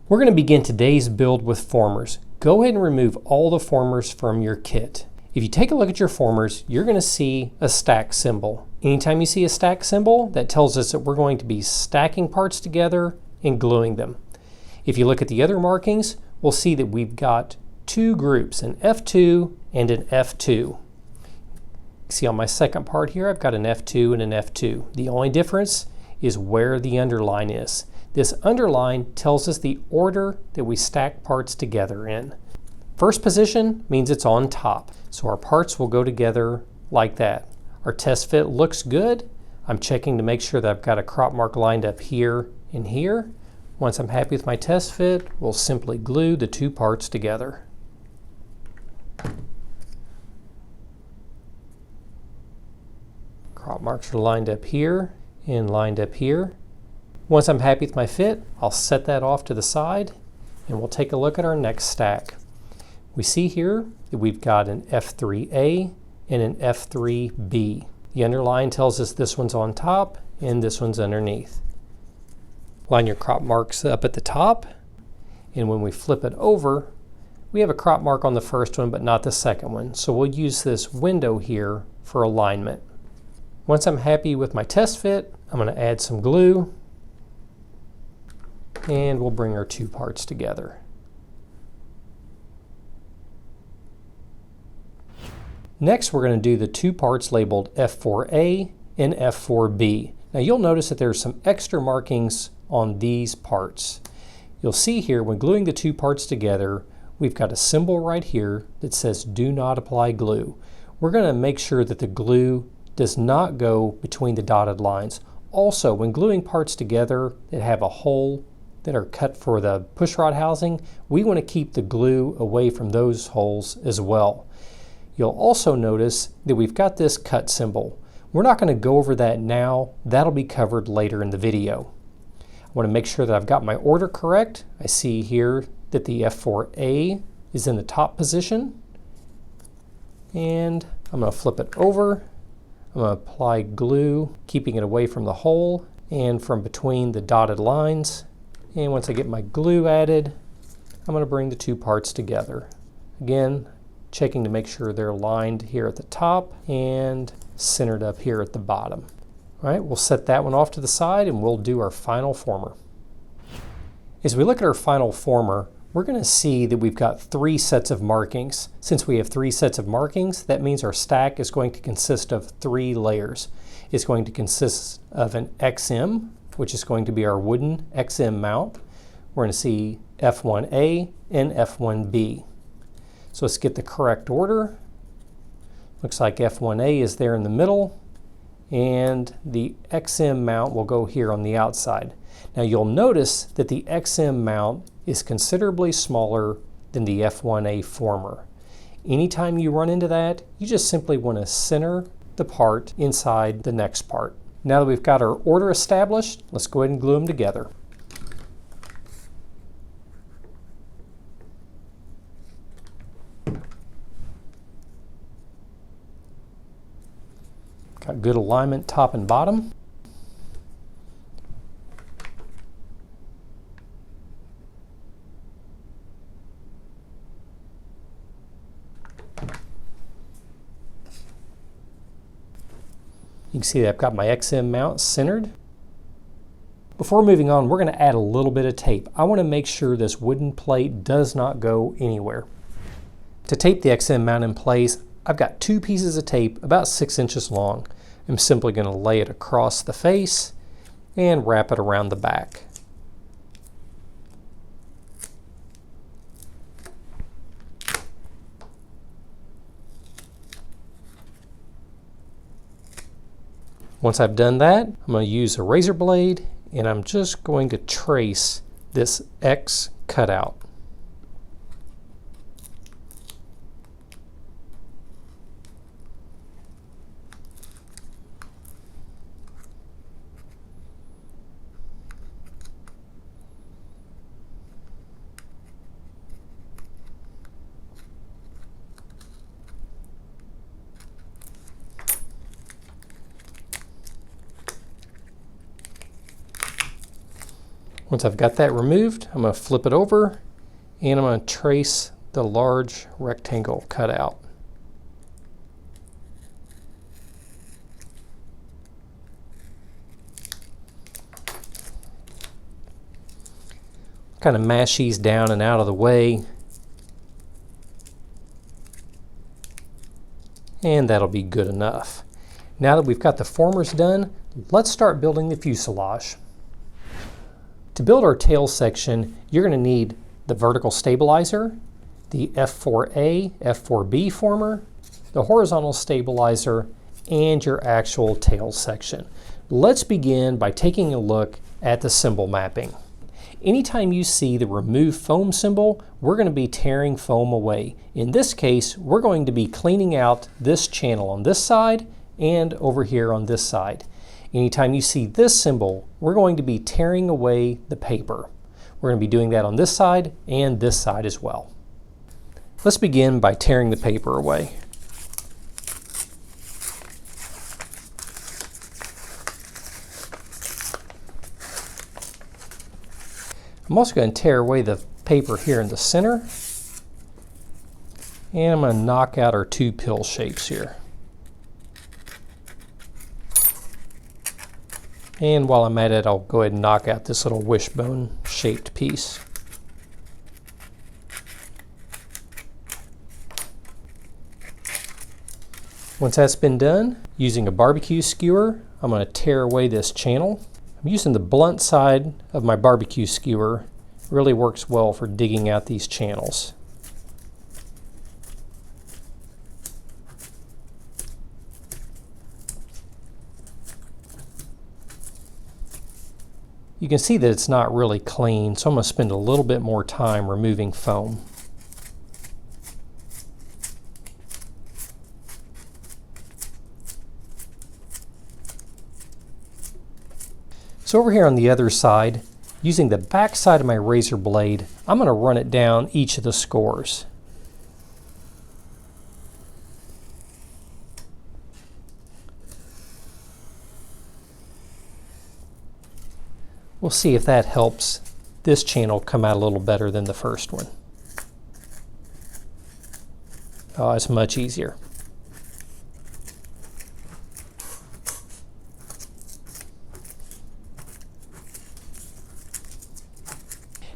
We're going to begin today's build with formers. Go ahead and remove all the formers from your kit. If you take a look at your formers, you're going to see a stack symbol. Anytime you see a stack symbol, that tells us that we're going to be stacking parts together and gluing them. If you look at the other markings, we'll see that we've got two groups, an F2 and an F2. See on my second part here, I've got an F2 and an F2. The only difference is where the underline is. This underline tells us the order that we stack parts together in. First position means it's on top, so our parts will go together like that. Our test fit looks good. I'm checking to make sure that I've got a crop mark lined up here and here. Once I'm happy with my test fit, we'll simply glue the two parts together. Crop marks are lined up here and lined up here. Once I'm happy with my fit, I'll set that off to the side and we'll take a look at our next stack. We see here that we've got an F3A and an F3B. The underline tells us this one's on top and this one's underneath. Line your crop marks up at the top, and when we flip it over, we have a crop mark on the first one but not the second one, so we'll use this window here for alignment. Once I'm happy with my test fit, I'm going to add some glue and we'll bring our two parts together. Next, we're going to do the two parts labeled F4A and F4B. Now you'll notice that there's some extra markings on these parts. You'll see here when gluing the two parts together, we've got a symbol right here that says do not apply glue. We're going to make sure that the glue does not go between the dotted lines. Also, when gluing parts together that have a hole that are cut for the pushrod housing, we want to keep the glue away from those holes as well. You'll also notice that we've got this cut symbol. We're not going to go over that now. That'll be covered later in the video. I want to make sure that I've got my order correct. I see here that the F4A is in the top position. And I'm going to flip it over. I'm going to apply glue, keeping it away from the hole and from between the dotted lines. And once I get my glue added, I'm going to bring the two parts together. Again, checking to make sure they're lined here at the top and centered up here at the bottom. All right, we'll set that one off to the side and we'll do our final former. As we look at our final former, we're going to see that we've got three sets of markings. Since we have three sets of markings, that means our stack is going to consist of three layers. It's going to consist of an XM, which is going to be our wooden XM mount. We're going to see F1A and F1B. So let's get the correct order. Looks like F1A is there in the middle, and the XM mount will go here on the outside. Now you'll notice that the XM mount is considerably smaller than the F1A former. Anytime you run into that, you just simply want to center the part inside the next part. Now that we've got our order established, let's go ahead and glue them together. Got good alignment top and bottom. You can see that I've got my XM mount centered. Before moving on, we're going to add a little bit of tape. I want to make sure this wooden plate does not go anywhere. To tape the XM mount in place, I've got two pieces of tape about 6 inches long. I'm simply going to lay it across the face and wrap it around the back. Once I've done that, I'm going to use a razor blade and I'm just going to trace this X cutout. Once I've got that removed, I'm going to flip it over and I'm going to trace the large rectangle cutout. Kind of mash these down and out of the way. And that'll be good enough. Now that we've got the formers done, let's start building the fuselage. To build our tail section, you're going to need the vertical stabilizer, the F4A, F4B former, the horizontal stabilizer, and your actual tail section. Let's begin by taking a look at the cymbal mapping. Anytime you see the remove foam symbol, we're going to be tearing foam away. In this case, we're going to be cleaning out this channel on this side and over here on this side. Anytime you see this symbol, we're going to be tearing away the paper. We're going to be doing that on this side and this side as well. Let's begin by tearing the paper away. I'm also going to tear away the paper here in the center. And I'm going to knock out our two pill shapes here. And while I'm at it, I'll go ahead and knock out this little wishbone shaped piece. Once that's been done, using a barbecue skewer, I'm going to tear away this channel. I'm using the blunt side of my barbecue skewer. It really works well for digging out these channels. You can see that it's not really clean, so I'm going to spend a little bit more time removing foam. So over here on the other side, using the back side of my razor blade, I'm going to run it down each of the scores. We'll see if that helps this channel come out a little better than the first one. Oh, it's much easier.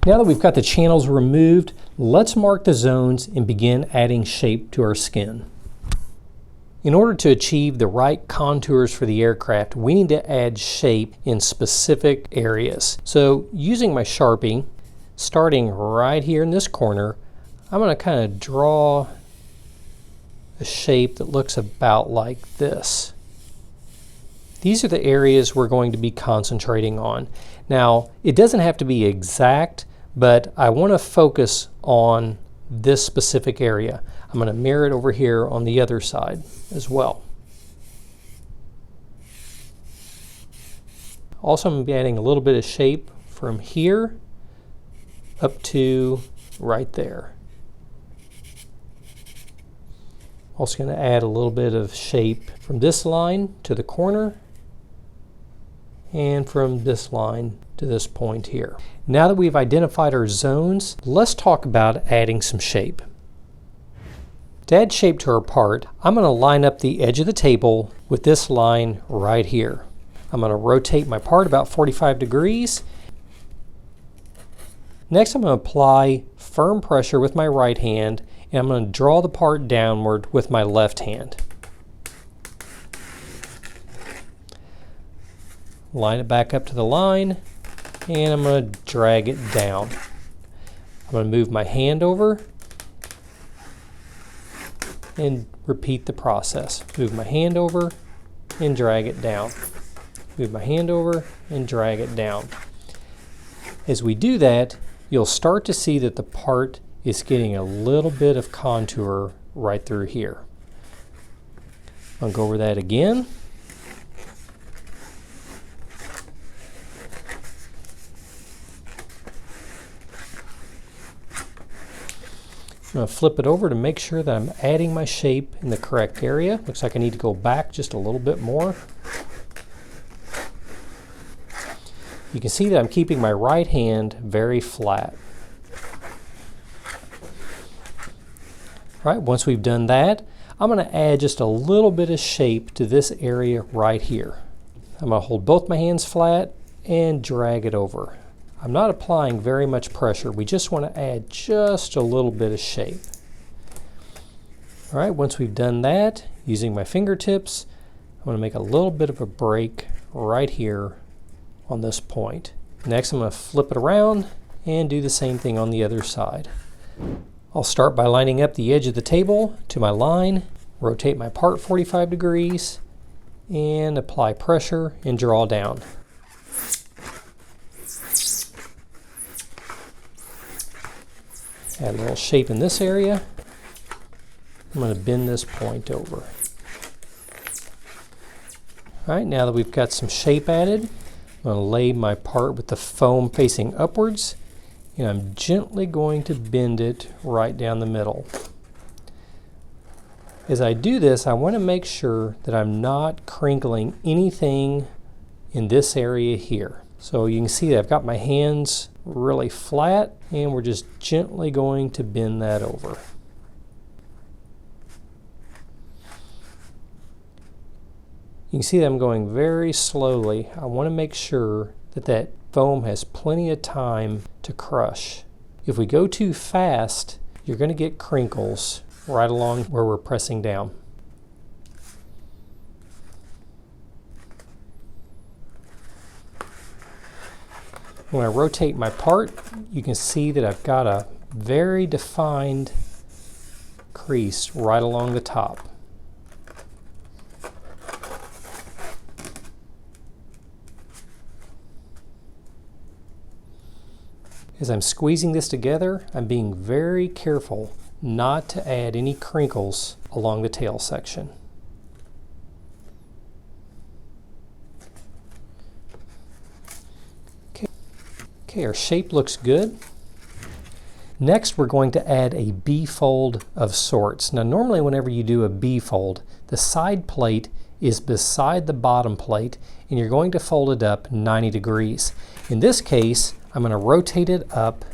Now that we've got the channels removed, let's mark the zones and begin adding shape to our skin. In order to achieve the right contours for the aircraft, we need to add shape in specific areas. So using my Sharpie, starting right here in this corner, I'm going to kind of draw a shape that looks about like this. These are the areas we're going to be concentrating on. Now, it doesn't have to be exact, but I want to focus on this specific area. I'm going to mirror it over here on the other side as well. Also, I'm going to be adding a little bit of shape from here up to right there. Also going to add a little bit of shape from this line to the corner and from this line to this point here. Now that we've identified our zones, let's talk about adding some shape. To add shape to our part, I'm going to line up the edge of the table with this line right here. I'm going to rotate my part about 45 degrees. Next, I'm going to apply firm pressure with my right hand, and I'm going to draw the part downward with my left hand. Line it back up to the line, and I'm going to drag it down. I'm going to move my hand over and repeat the process. Move my hand over and drag it down. Move my hand over and drag it down. As we do that, you'll start to see that the part is getting a little bit of contour right through here. I'll go over that again. I'm going to flip it over to make sure that I'm adding my shape in the correct area. Looks like I need to go back just a little bit more. You can see that I'm keeping my right hand very flat. All right, once we've done that, I'm going to add just a little bit of shape to this area right here. I'm going to hold both my hands flat and drag it over. I'm not applying very much pressure. We just want to add just a little bit of shape. All right, once we've done that, using my fingertips, I'm going to make a little bit of a break right here on this point. Next, I'm going to flip it around and do the same thing on the other side. I'll start by lining up the edge of the table to my line, rotate my part 45 degrees, and apply pressure and draw down. Add a little shape in this area. I'm going to bend this point over. All right, now that we've got some shape added, I'm going to lay my part with the foam facing upwards, and I'm gently going to bend it right down the middle. As I do this, I want to make sure that I'm not crinkling anything in this area here. So you can see that I've got my hands really flat, and we're just gently going to bend that over. You can see that I'm going very slowly. I want to make sure that that foam has plenty of time to crush. If we go too fast, you're going to get crinkles right along where we're pressing down. When I rotate my part, you can see that I've got a very defined crease right along the top. As I'm squeezing this together, I'm being very careful not to add any crinkles along the tail section. Okay, our shape looks good. Next, we're going to add a B-fold of sorts. Now, normally whenever you do a B-fold, the side plate is beside the bottom plate, and you're going to fold it up 90 degrees. In this case, I'm going to rotate it up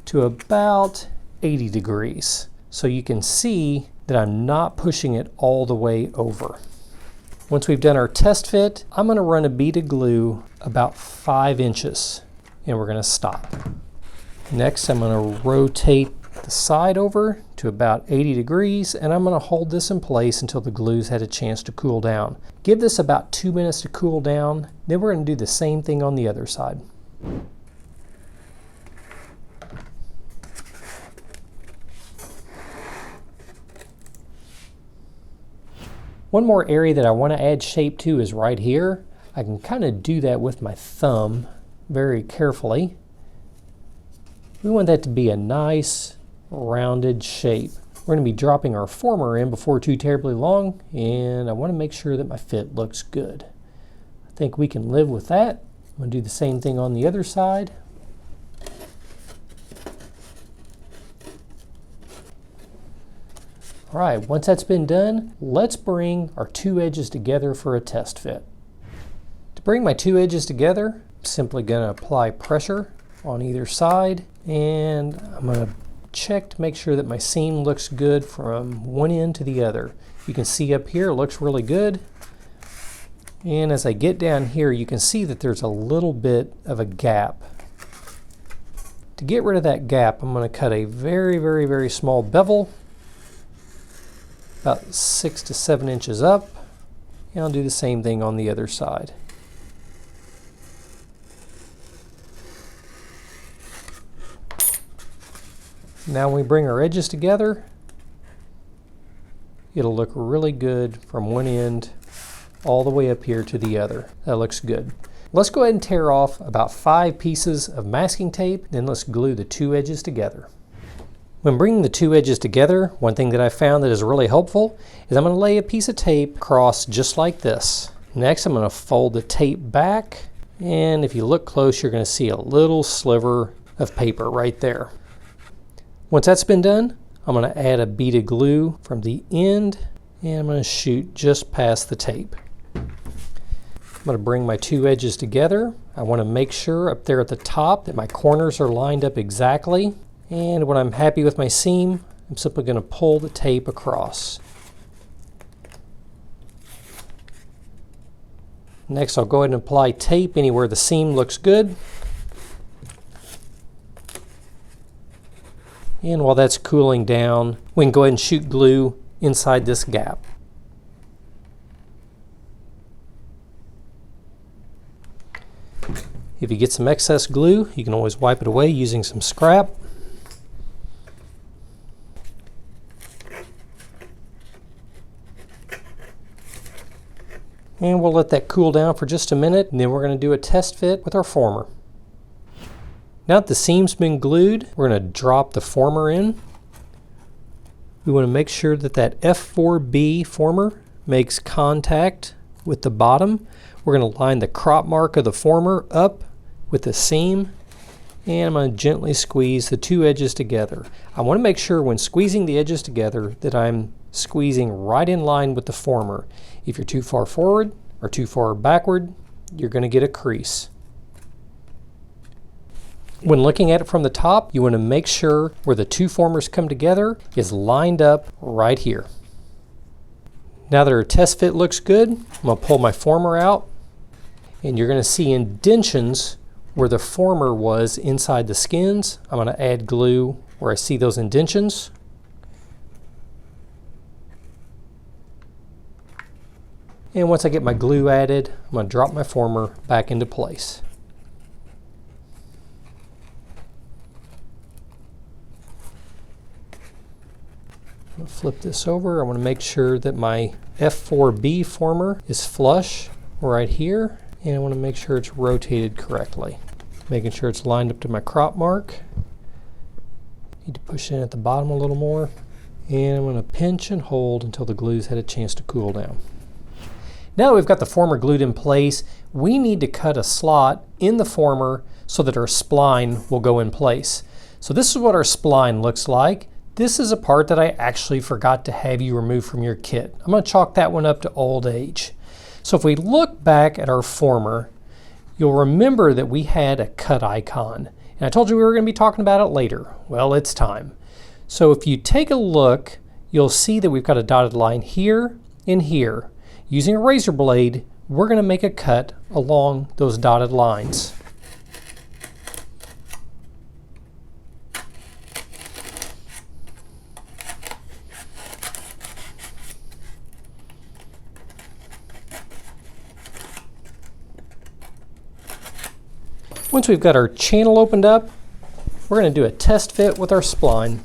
to about 80 degrees. So you can see that I'm not pushing it all the way over. Once we've done our test fit, I'm going to run a bead of glue about 5 inches, and we're going to stop. Next, I'm going to rotate the side over to about 80 degrees, and I'm going to hold this in place until the glue's had a chance to cool down. Give this about 2 minutes to cool down, then we're going to do the same thing on the other side. One more area that I want to add shape to is right here. I can kind of do that with my thumb very carefully. We want that to be a nice rounded shape. We're going to be dropping our former in before too terribly long, and I want to make sure that my fit looks good. I think we can live with that. I'm going to do the same thing on the other side. All right, once that's been done, let's bring our 2 edges together for a test fit. To bring my 2 edges together, I'm simply going to apply pressure on either side, and I'm going to check to make sure that my seam looks good from one end to the other. You can see up here it looks really good, and as I get down here you can see that there's a little bit of a gap. To get rid of that gap, I'm going to cut a very small bevel about 6 to 7 inches up, and I'll do the same thing on the other side. Now when we bring our edges together, it'll look really good from one end all the way up here to the other. That looks good. Let's go ahead and tear off about 5 pieces of masking tape, then let's glue the 2 edges together. When bringing the 2 edges together, one thing that I found that is really helpful is I'm going to lay a piece of tape across just like this. Next, I'm going to fold the tape back, and if you look close, you're going to see a little sliver of paper right there. Once that's been done, I'm going to add a bead of glue from the end, and I'm going to shoot just past the tape. I'm going to bring my two edges together. I want to make sure up there at the top that my corners are lined up exactly. And when I'm happy with my seam, I'm simply going to pull the tape across. Next, I'll go ahead and apply tape anywhere the seam looks good. And while that's cooling down, we can go ahead and shoot glue inside this gap. If you get some excess glue, you can always wipe it away using some scrap. And we'll let that cool down for just a minute, and then we're going to do a test fit with our former. Now that the seam's been glued, we're going to drop the former in. We want to make sure that that F4B former makes contact with the bottom. We're going to line the crop mark of the former up with the seam, and I'm going to gently squeeze the two edges together. I want to make sure when squeezing the edges together that I'm squeezing right in line with the former. If you're too far forward or too far backward, you're going to get a crease. When looking at it from the top, you want to make sure where the two formers come together is lined up right here. Now that our test fit looks good, I'm going to pull my former out, and you're going to see indentions where the former was inside the skins. I'm going to add glue where I see those indentions. And once I get my glue added, I'm going to drop my former back into place. I'm going to flip this over. I want to make sure that my F4B former is flush right here, and I want to make sure it's rotated correctly. Making sure it's lined up to my crop mark. Need to push in at the bottom a little more, and I'm going to pinch and hold until the glue's had a chance to cool down. Now that we've got the former glued in place, we need to cut a slot in the former so that our spline will go in place. So this is what our spline looks like. This is a part that I actually forgot to have you remove from your kit. I'm going to chalk that one up to old age. So if we look back at our former, you'll remember that we had a cut icon. And I told you we were going to be talking about it later. Well, it's time. So if you take a look, you'll see that we've got a dotted line here and here. Using a razor blade, we're going to make a cut along those dotted lines. Once we've got our channel opened up, we're going to do a test fit with our spline.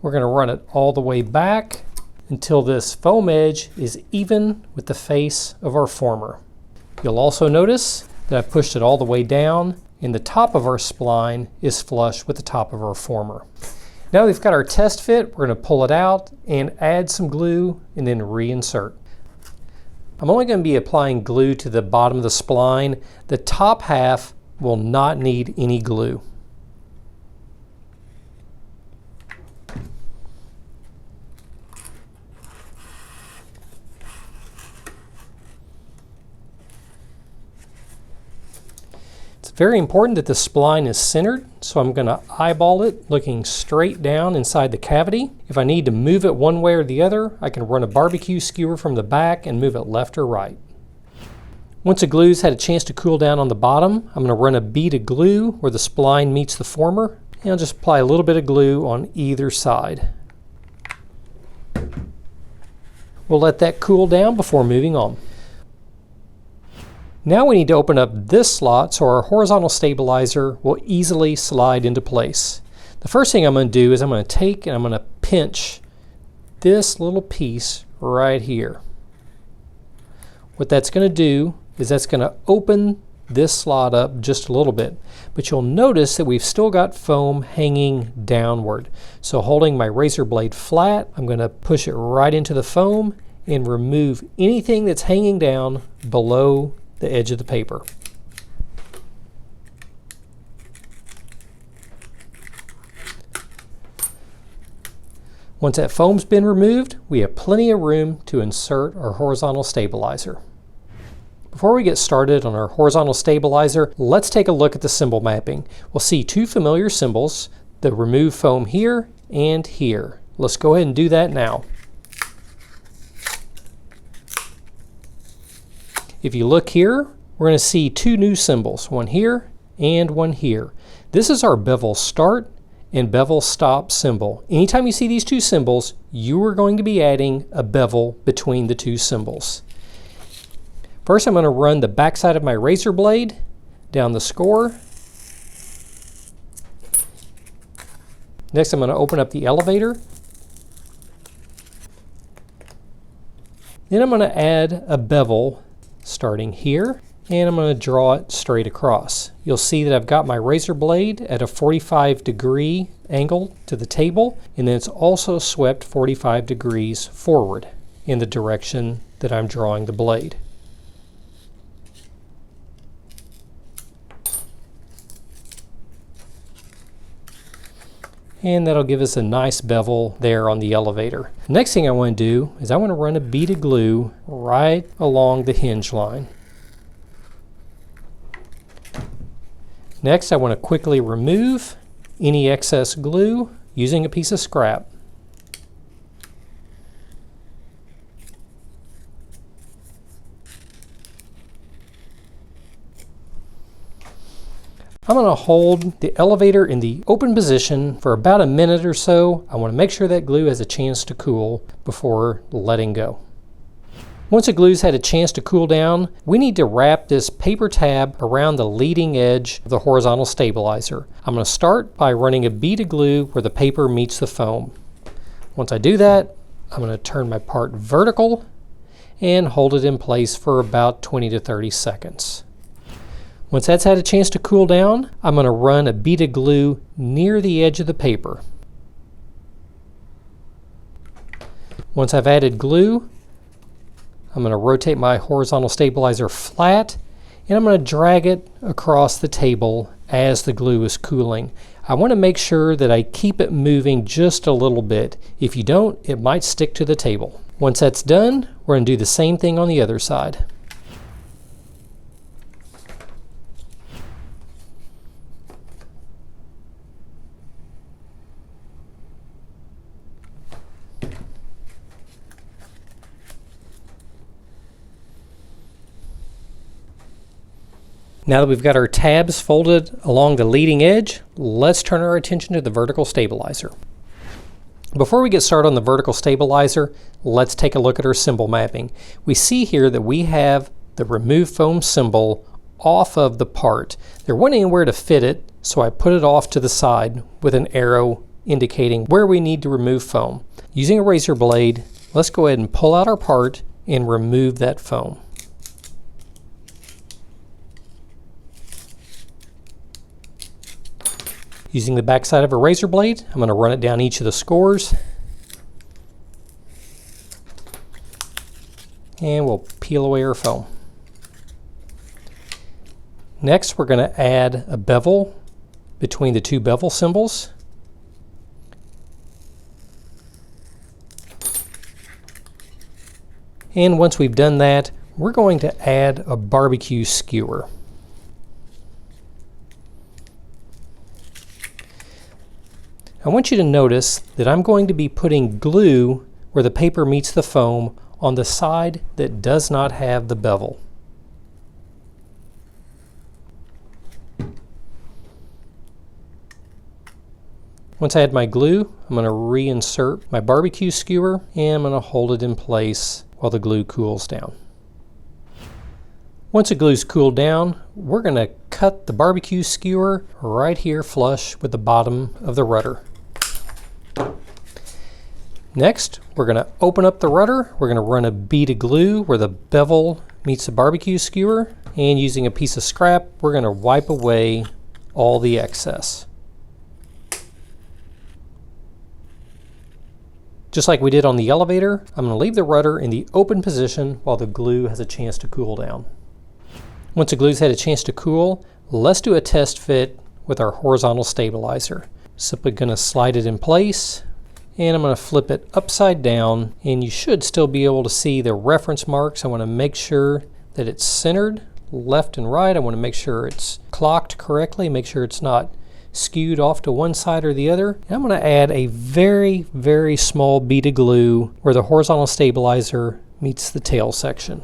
We're going to run it all the way back until this foam edge is even with the face of our former. You'll also notice that I've pushed it all the way down, and the top of our spline is flush with the top of our former. Now we've got our test fit, we're going to pull it out and add some glue and then reinsert. I'm only going to be applying glue to the bottom of the spline. The top half will not need any glue. Very important that the spline is centered, so I'm going to eyeball it looking straight down inside the cavity. If I need to move it one way or the other, I can run a barbecue skewer from the back and move it left or right. Once the glue's had a chance to cool down on the bottom, I'm going to run a bead of glue where the spline meets the former, and I'll just apply a little bit of glue on either side. We'll let that cool down before moving on. Now we need to open up this slot so our horizontal stabilizer will easily slide into place. The first thing I'm going to do is I'm going to take and I'm going to pinch this little piece right here. What that's going to do is that's going to open this slot up just a little bit. But you'll notice that we've still got foam hanging downward. So holding my razor blade flat, I'm going to push it right into the foam and remove anything that's hanging down below the edge of the paper. Once that foam's been removed, we have plenty of room to insert our horizontal stabilizer. Before we get started on our horizontal stabilizer, let's take a look at the cymbal mapping. We'll see two familiar cymbals, the remove foam here and here. Let's go ahead and do that now. If you look here, we're going to see two new cymbals, one here and one here. This is our bevel start and bevel stop cymbal. Anytime you see these two cymbals, you are going to be adding a bevel between the two cymbals. First, I'm going to run the backside of my razor blade down the score. Next, I'm going to open up the elevator. Then I'm going to add a bevel starting here, and I'm going to draw it straight across. You'll see that I've got my razor blade at a 45-degree angle to the table, and then it's also swept 45 degrees forward in the direction that I'm drawing the blade. And that'll give us a nice bevel there on the elevator. Next thing I want to do is I want to run a bead of glue right along the hinge line. Next, I want to quickly remove any excess glue using a piece of scrap. I'm going to hold the elevator in the open position for about a minute or so. I want to make sure that glue has a chance to cool before letting go. Once the glue's had a chance to cool down, we need to wrap this paper tab around the leading edge of the horizontal stabilizer. I'm going to start by running a bead of glue where the paper meets the foam. Once I do that, I'm going to turn my part vertical and hold it in place for about 20 to 30 seconds. Once that's had a chance to cool down, I'm going to run a bead of glue near the edge of the paper. Once I've added glue, I'm going to rotate my horizontal stabilizer flat, and I'm going to drag it across the table as the glue is cooling. I want to make sure that I keep it moving just a little bit. If you don't, it might stick to the table. Once that's done, we're going to do the same thing on the other side. Now that we've got our tabs folded along the leading edge, let's turn our attention to the vertical stabilizer. Before we get started on the vertical stabilizer, let's take a look at our cymbal mapping. We see here that we have the remove foam cymbal off of the part. There wasn't anywhere to fit it, so I put it off to the side with an arrow indicating where we need to remove foam. Using a razor blade, let's go ahead and pull out our part and remove that foam. Using the backside of a razor blade, I'm going to run it down each of the scores. And we'll peel away our foam. Next, we're going to add a bevel between the two bevel symbols. And once we've done that, we're going to add a barbecue skewer. I want you to notice that I'm going to be putting glue where the paper meets the foam on the side that does not have the bevel. Once I add my glue, I'm going to reinsert my barbecue skewer and I'm going to hold it in place while the glue cools down. Once the glue's cooled down, we're going to cut the barbecue skewer right here flush with the bottom of the rudder. Next, we're going to open up the rudder. We're going to run a bead of glue where the bevel meets the barbecue skewer, and using a piece of scrap, we're going to wipe away all the excess. Just like we did on the elevator, I'm going to leave the rudder in the open position while the glue has a chance to cool down. Once the glue's had a chance to cool, let's do a test fit with our horizontal stabilizer. Simply going to slide it in place and I'm going to flip it upside down, and you should still be able to see the reference marks. I want to make sure that it's centered left and right. I want to make sure it's clocked correctly, make sure it's not skewed off to one side or the other. And I'm going to add a very, very small bead of glue where the horizontal stabilizer meets the tail section.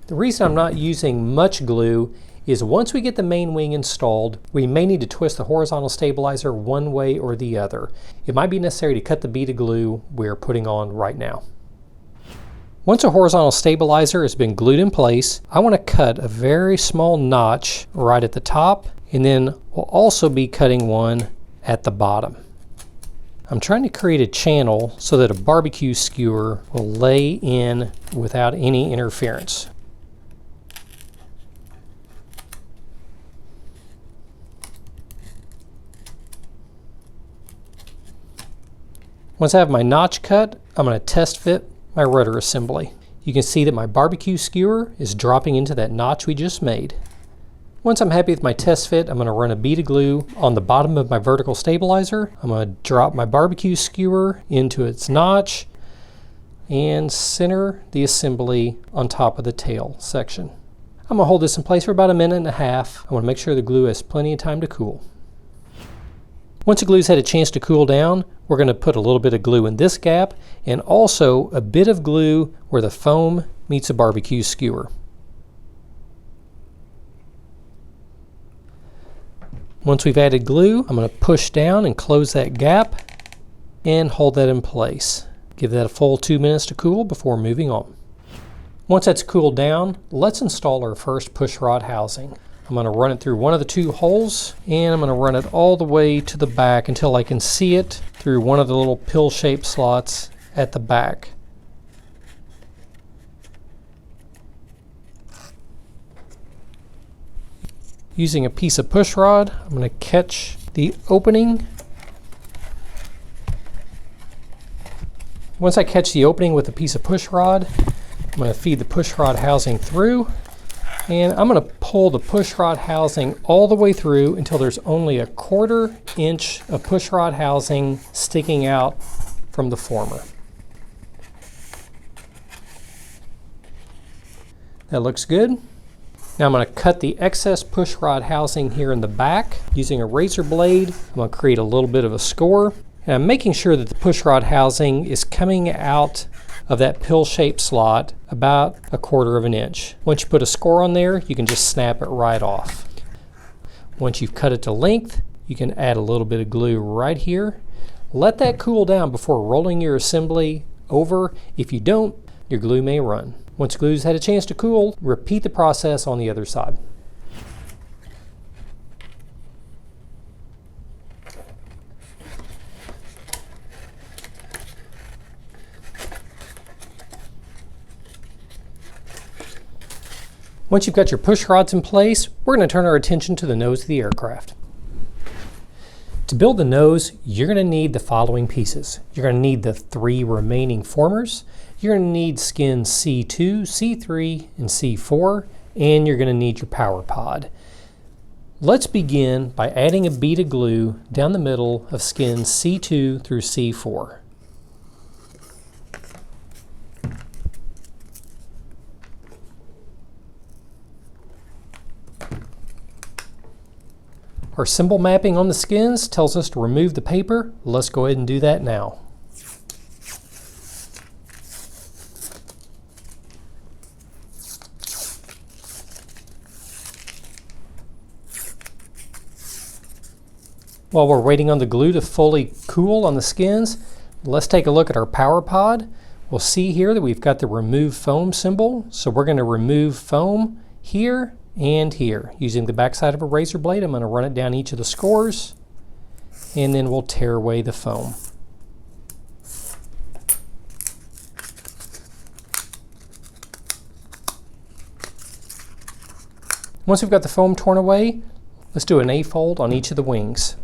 The reason I'm not using much glue is once we get the main wing installed, we may need to twist the horizontal stabilizer one way or the other. It might be necessary to cut the bead of glue we're putting on right now. Once a horizontal stabilizer has been glued in place, I want to cut a very small notch right at the top, and then we'll also be cutting one at the bottom. I'm trying to create a channel so that a barbecue skewer will lay in without any interference. Once I have my notch cut, I'm going to test fit my rudder assembly. You can see that my barbecue skewer is dropping into that notch we just made. Once I'm happy with my test fit, I'm going to run a bead of glue on the bottom of my vertical stabilizer. I'm going to drop my barbecue skewer into its notch and center the assembly on top of the tail section. I'm going to hold this in place for about 1.5 minutes. I want to make sure the glue has plenty of time to cool. Once the glue's had a chance to cool down, we're going to put a little bit of glue in this gap and also a bit of glue where the foam meets a barbecue skewer. Once we've added glue, I'm going to push down and close that gap and hold that in place. Give that a full 2 minutes to cool before moving on. Once that's cooled down, let's install our first push rod housing. I'm going to run it through one of the 2 holes, and I'm going to run it all the way to the back until I can see it through one of the little pill-shaped slots at the back. Using a piece of push rod, I'm going to catch the opening. Once I catch the opening with a piece of push rod, I'm going to feed the push rod housing through. And I'm going to pull the push rod housing all the way through until there's only 1/4 inch of push rod housing sticking out from the former. That looks good. Now I'm going to cut the excess push rod housing here in the back. Using a razor blade, I'm going to create a little bit of a score. And I'm making sure that the push rod housing is coming out of that pill-shaped slot about 1/4 inch. Once you put a score on there, you can just snap it right off. Once you've cut it to length, you can add a little bit of glue right here. Let that cool down before rolling your assembly over. If you don't, your glue may run. Once glue's had a chance to cool, repeat the process on the other side. Once you've got your push rods in place, we're going to turn our attention to the nose of the aircraft. To build the nose, you're going to need the following pieces. You're going to need the 3 remaining formers. You're going to need skins C2, C3, and C4, and you're going to need your power pod. Let's begin by adding a bead of glue down the middle of skins C2 through C4. Our cymbal mapping on the skins tells us to remove the paper. Let's go ahead and do that now. While we're waiting on the glue to fully cool on the skins, let's take a look at our power pod. We'll see here that we've got the remove foam symbol. So we're going to remove foam here and here. Using the backside of a razor blade, I'm going to run it down each of the scores, and then we'll tear away the foam. Once we've got the foam torn away, let's do an A-fold on each of the wings.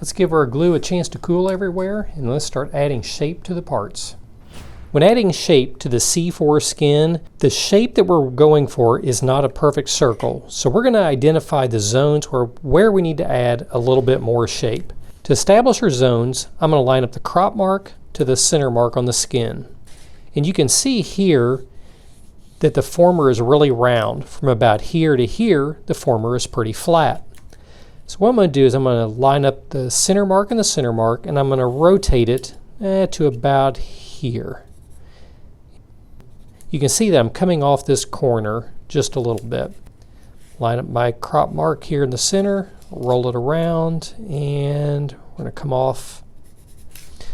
Let's give our glue a chance to cool everywhere, and let's start adding shape to the parts. When adding shape to the C4 skin, the shape that we're going for is not a perfect circle. So we're going to identify the zones where we need to add a little bit more shape. To establish our zones, I'm going to line up the crop mark to the center mark on the skin. And you can see here that the former is really round. From about here to here, the former is pretty flat. So what I'm going to do is I'm going to line up the center mark and the center mark, and I'm going to rotate it to about here. You can see that I'm coming off this corner just a little bit. Line up my crop mark here in the center, roll it around, and we're going to come off.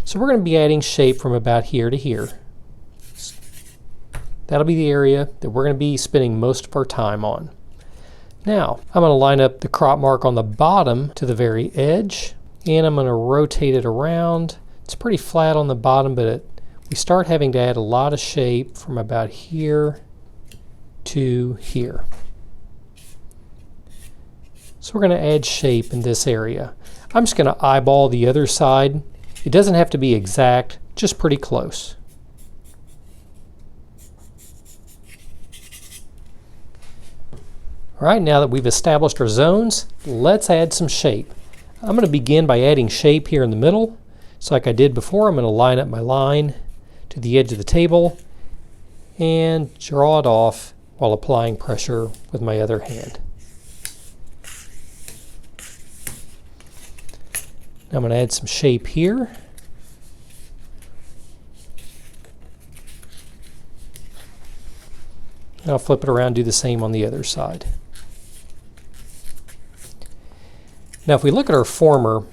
So we're going to be adding shape from about here to here. That'll be the area that we're going to be spending most of our time on. Now, I'm going to line up the crop mark on the bottom to the very edge, and I'm going to rotate it around. It's pretty flat on the bottom, but we start having to add a lot of shape from about here to here. So we're going to add shape in this area. I'm just going to eyeball the other side. It doesn't have to be exact, just pretty close. All right, now that we've established our zones, let's add some shape. I'm going to begin by adding shape here in the middle. So like I did before, I'm going to line up my line to the edge of the table and draw it off while applying pressure with my other hand. Now I'm going to add some shape here. And I'll flip it around and do the same on the other side. Now if we look at our former,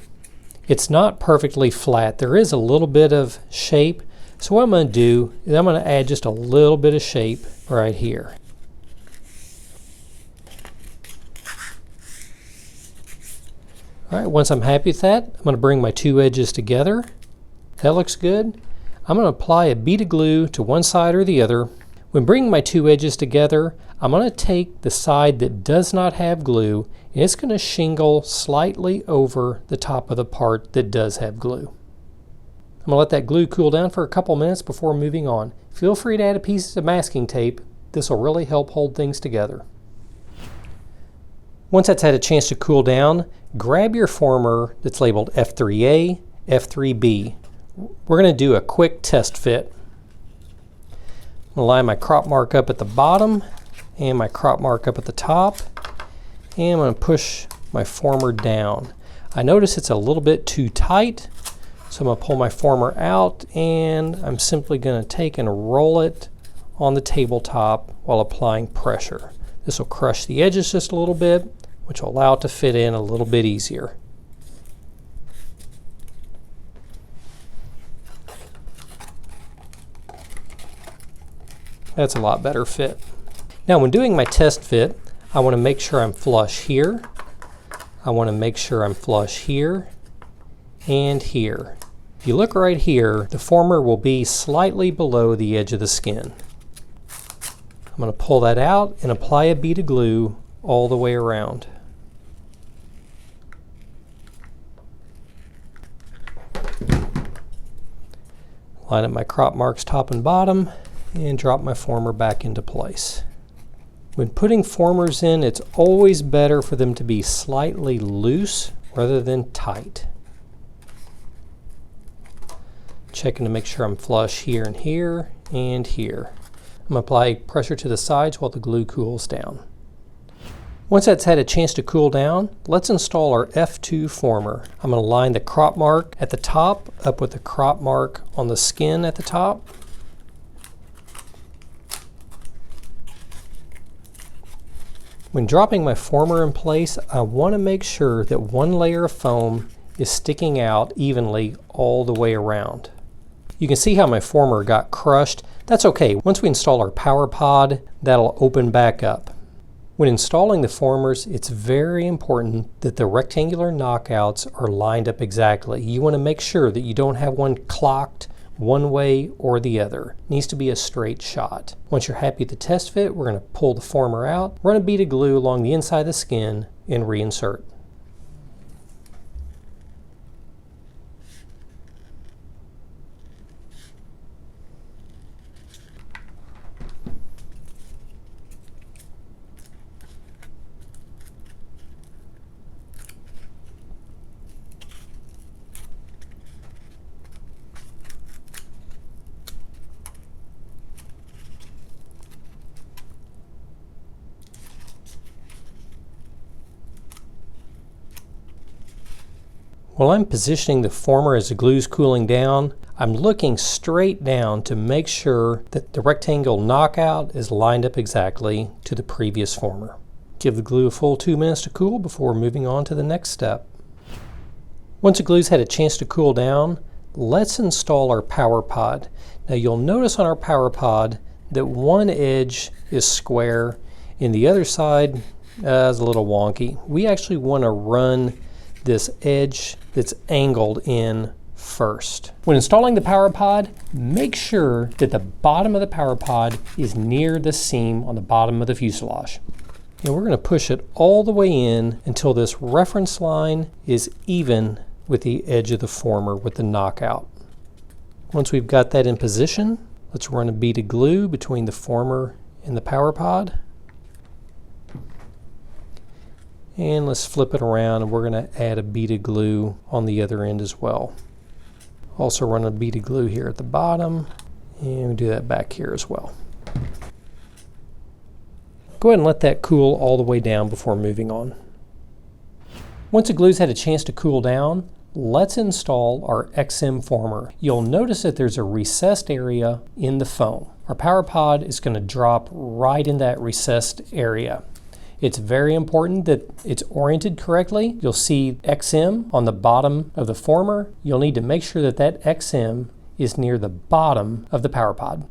it's not perfectly flat. There is a little bit of shape. So what I'm going to do is I'm going to add just a little bit of shape right here. All right, once I'm happy with that, I'm going to bring my two edges together. That looks good. I'm going to apply a bead of glue to one side or the other. When bringing my two edges together, I'm going to take the side that does not have glue, and it's going to shingle slightly over the top of the part that does have glue. I'm going to let that glue cool down for a couple minutes before moving on. Feel free to add a piece of masking tape. This will really help hold things together. Once that's had a chance to cool down, grab your former that's labeled F3A, F3B. We're going to do a quick test fit. I'm going to line my crop mark up at the bottom and my crop mark up at the top, and I'm going to push my former down. I notice it's a little bit too tight, so I'm going to pull my former out, and I'm simply going to take and roll it on the tabletop while applying pressure. This will crush the edges just a little bit, which will allow it to fit in a little bit easier. That's a lot better fit. Now when doing my test fit, I want to make sure I'm flush here. I want to make sure I'm flush here and here. If you look right here, the former will be slightly below the edge of the skin. I'm going to pull that out and apply a bead of glue all the way around. Line up my crop marks top and bottom and drop my former back into place. When putting formers in, it's always better for them to be slightly loose rather than tight. Checking to make sure I'm flush here and here and here. I'm going to apply pressure to the sides while the glue cools down. Once that's had a chance to cool down, let's install our F2 former. I'm going to line the crop mark at the top up with the crop mark on the skin at the top. When dropping my former in place, I want to make sure that one layer of foam is sticking out evenly all the way around. You can see how my former got crushed. That's okay. Once we install our power pod, that'll open back up. When installing the formers, it's very important that the rectangular knockouts are lined up exactly. You want to make sure that you don't have one clocked one way or the other. It needs to be a straight shot. Once you're happy with the test fit, we're going to pull the former out, run a bead of glue along the inside of the skin, and reinsert. While I'm positioning the former as the glue's cooling down, I'm looking straight down to make sure that the rectangle knockout is lined up exactly to the previous former. Give the glue a full 2 minutes to cool before moving on to the next step. Once the glue's had a chance to cool down, let's install our power pod. Now you'll notice on our power pod that one edge is square and the other side is a little wonky. We actually want to run this edge that's angled in first. When installing the power pod, make sure that the bottom of the power pod is near the seam on the bottom of the fuselage. And we're going to push it all the way in until this reference line is even with the edge of the former with the knockout. Once we've got that in position, let's run a bead of glue between the former and the power pod. And let's flip it around and we're going to add a bead of glue on the other end as well. Also run a bead of glue here at the bottom and we'll do that back here as well. Go ahead and let that cool all the way down before moving on. Once the glue's had a chance to cool down, let's install our XM former. You'll notice that there's a recessed area in the foam. Our power pod is going to drop right in that recessed area. It's very important that it's oriented correctly. You'll see XM on the bottom of the former. You'll need to make sure that that XM is near the bottom of the power pod.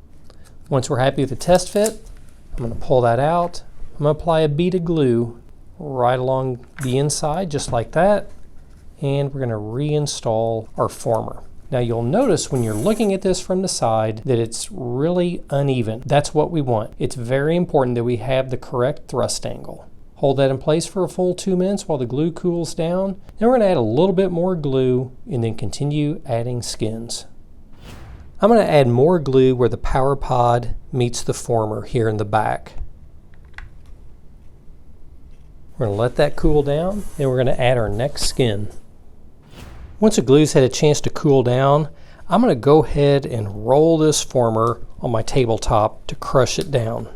Once we're happy with the test fit, I'm going to pull that out. I'm going to apply a bead of glue right along the inside, just like that. And we're going to reinstall our former. Now you'll notice when you're looking at this from the side that it's really uneven. That's what we want. It's very important that we have the correct thrust angle. Hold that in place for a full 2 minutes while the glue cools down. Then we're going to add a little bit more glue and then continue adding skins. I'm going to add more glue where the power pod meets the former here in the back. We're going to let that cool down, then we're going to add our next skin. Once the glue's had a chance to cool down, I'm going to go ahead and roll this former on my tabletop to crush it down.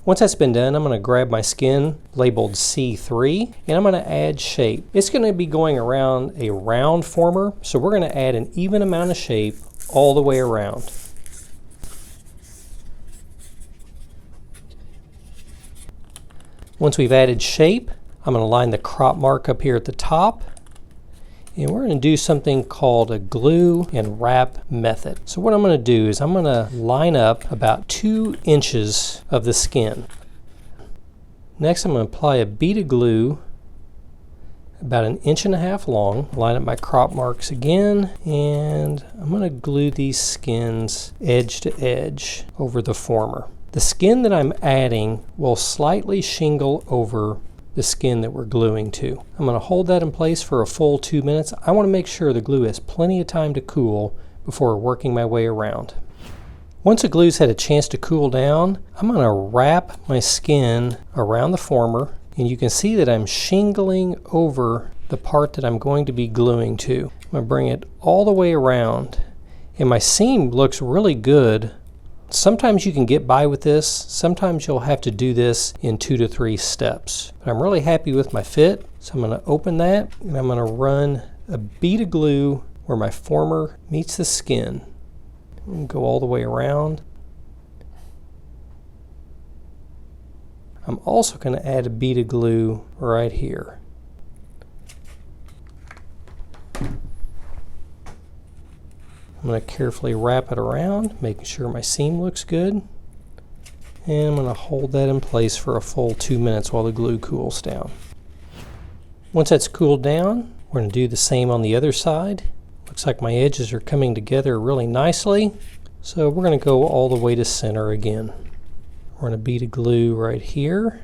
Once that's been done, I'm going to grab my skin labeled C3 and I'm going to add shape. It's going to be going around a round former, so we're going to add an even amount of shape all the way around. Once we've added shape, I'm going to line the crop mark up here at the top. And we're going to do something called a glue and wrap method. So what I'm going to do is I'm going to line up about 2 inches of the skin. Next I'm going to apply a bead of glue about 1.5 inches long. Line up my crop marks again, and I'm going to glue these skins edge to edge over the former. The skin that I'm adding will slightly shingle over the skin that we're gluing to. I'm going to hold that in place for a full 2 minutes. I want to make sure the glue has plenty of time to cool before working my way around. Once the glue's had a chance to cool down, I'm going to wrap my skin around the former, and you can see that I'm shingling over the part that I'm going to be gluing to. I'm going to bring it all the way around, and my seam looks really good. Sometimes you can get by with this, sometimes you'll have to do this in 2 to 3 steps. But I'm really happy with my fit, so I'm going to open that and I'm going to run a bead of glue where my former meets the skin. And go all the way around. I'm also going to add a bead of glue right here. I'm going to carefully wrap it around, making sure my seam looks good. And I'm going to hold that in place for a full 2 minutes while the glue cools down. Once that's cooled down, we're going to do the same on the other side. Looks like my edges are coming together really nicely. So we're going to go all the way to center again. We're going to bead of glue right here.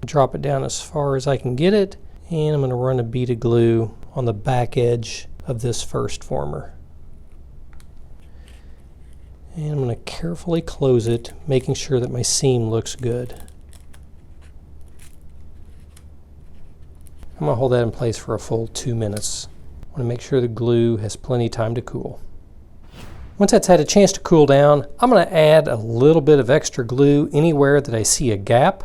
Drop it down as far as I can get it. And I'm going to run a bead of glue on the back edge of this first former. And I'm going to carefully close it, making sure that my seam looks good. I'm going to hold that in place for a full 2 minutes. I want to make sure the glue has plenty of time to cool. Once that's had a chance to cool down, I'm going to add a little bit of extra glue anywhere that I see a gap.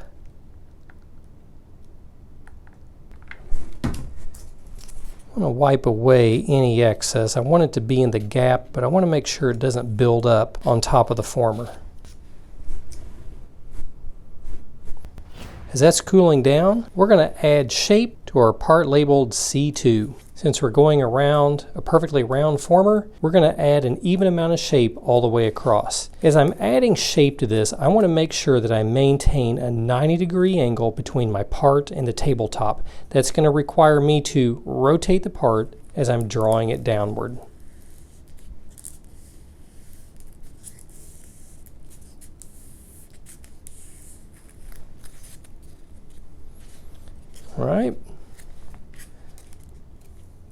I'm going to wipe away any excess. I want it to be in the gap, but I want to make sure it doesn't build up on top of the former. As that's cooling down, we're going to add shape to our part labeled C2. Since we're going around a perfectly round former, we're going to add an even amount of shape all the way across. As I'm adding shape to this, I want to make sure that I maintain a 90-degree angle between my part and the tabletop. That's going to require me to rotate the part as I'm drawing it downward. All right.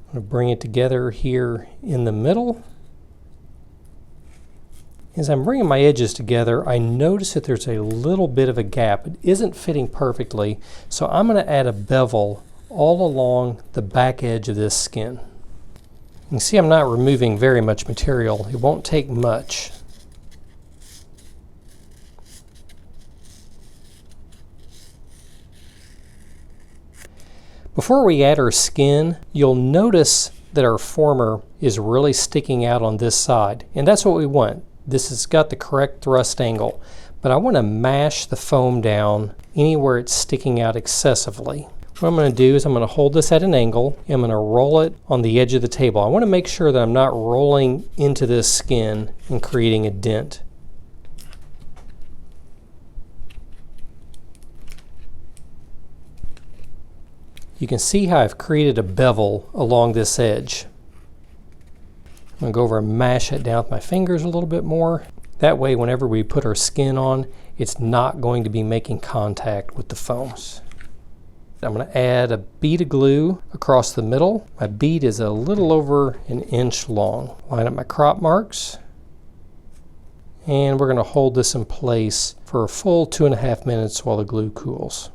I'm going to bring it together here in the middle. As I'm bringing my edges together, I notice that there's a little bit of a gap. It isn't fitting perfectly, so I'm going to add a bevel all along the back edge of this skin. You can see I'm not removing very much material. It won't take much. Before we add our skin, you'll notice that our former is really sticking out on this side, and that's what we want. This has got the correct thrust angle, but I want to mash the foam down anywhere it's sticking out excessively. What I'm going to do is I'm going to hold this at an angle, and I'm going to roll it on the edge of the table. I want to make sure that I'm not rolling into this skin and creating a dent. You can see how I've created a bevel along this edge. I'm going to go over and mash it down with my fingers a little bit more. That way, whenever we put our skin on, it's not going to be making contact with the foams. I'm going to add a bead of glue across the middle. My bead is a little over an inch long. Line up my crop marks. And we're going to hold this in place for a full 2.5 minutes while the glue cools.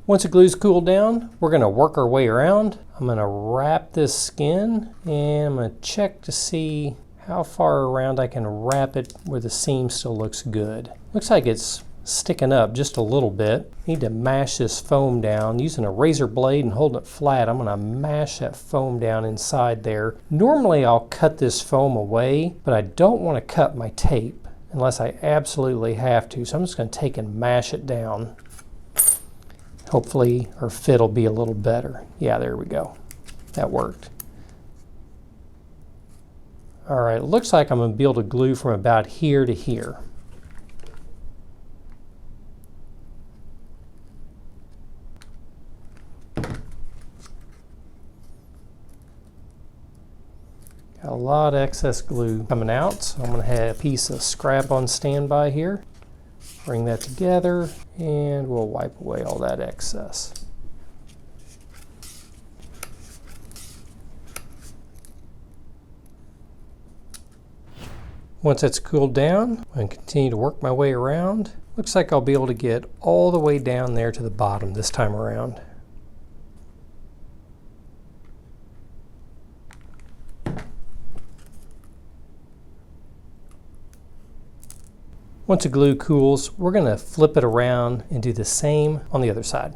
Once the glue's cooled down, we're going to work our way around. I'm going to wrap this skin, and I'm going to check to see how far around I can wrap it where the seam still looks good. Looks like it's sticking up just a little bit. Need to mash this foam down using a razor blade and holding it flat. I'm going to mash that foam down inside there. Normally I'll cut this foam away, but I don't want to cut my tape unless I absolutely have to. So I'm just going to take and mash it down. Hopefully our fit will be a little better. Yeah, there we go. That worked. All right, it looks like I'm going to be able to glue from about here to here. Got a lot of excess glue coming out, so I'm going to have a piece of scrap on standby here. Bring that together, and we'll wipe away all that excess. Once it's cooled down, I'm going to continue to work my way around. Looks like I'll be able to get all the way down there to the bottom this time around. Once the glue cools, we're going to flip it around and do the same on the other side.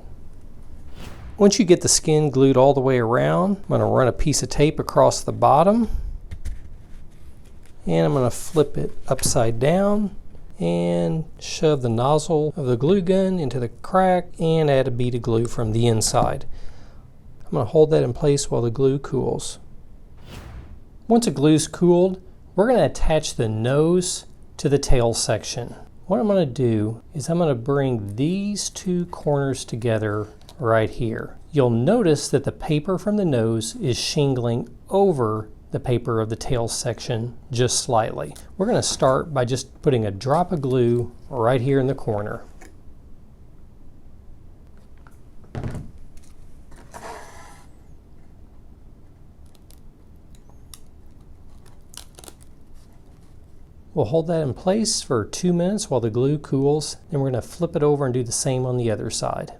Once you get the skin glued all the way around, I'm going to run a piece of tape across the bottom, and I'm going to flip it upside down and shove the nozzle of the glue gun into the crack and add a bead of glue from the inside. I'm going to hold that in place while the glue cools. Once the glue's cooled, we're going to attach the nose to the tail section. What I'm going to do is I'm going to bring these two corners together right here. You'll notice that the paper from the nose is shingling over the paper of the tail section just slightly. We're going to start by just putting a drop of glue right here in the corner. We'll hold that in place for 2 minutes while the glue cools, then we're going to flip it over and do the same on the other side.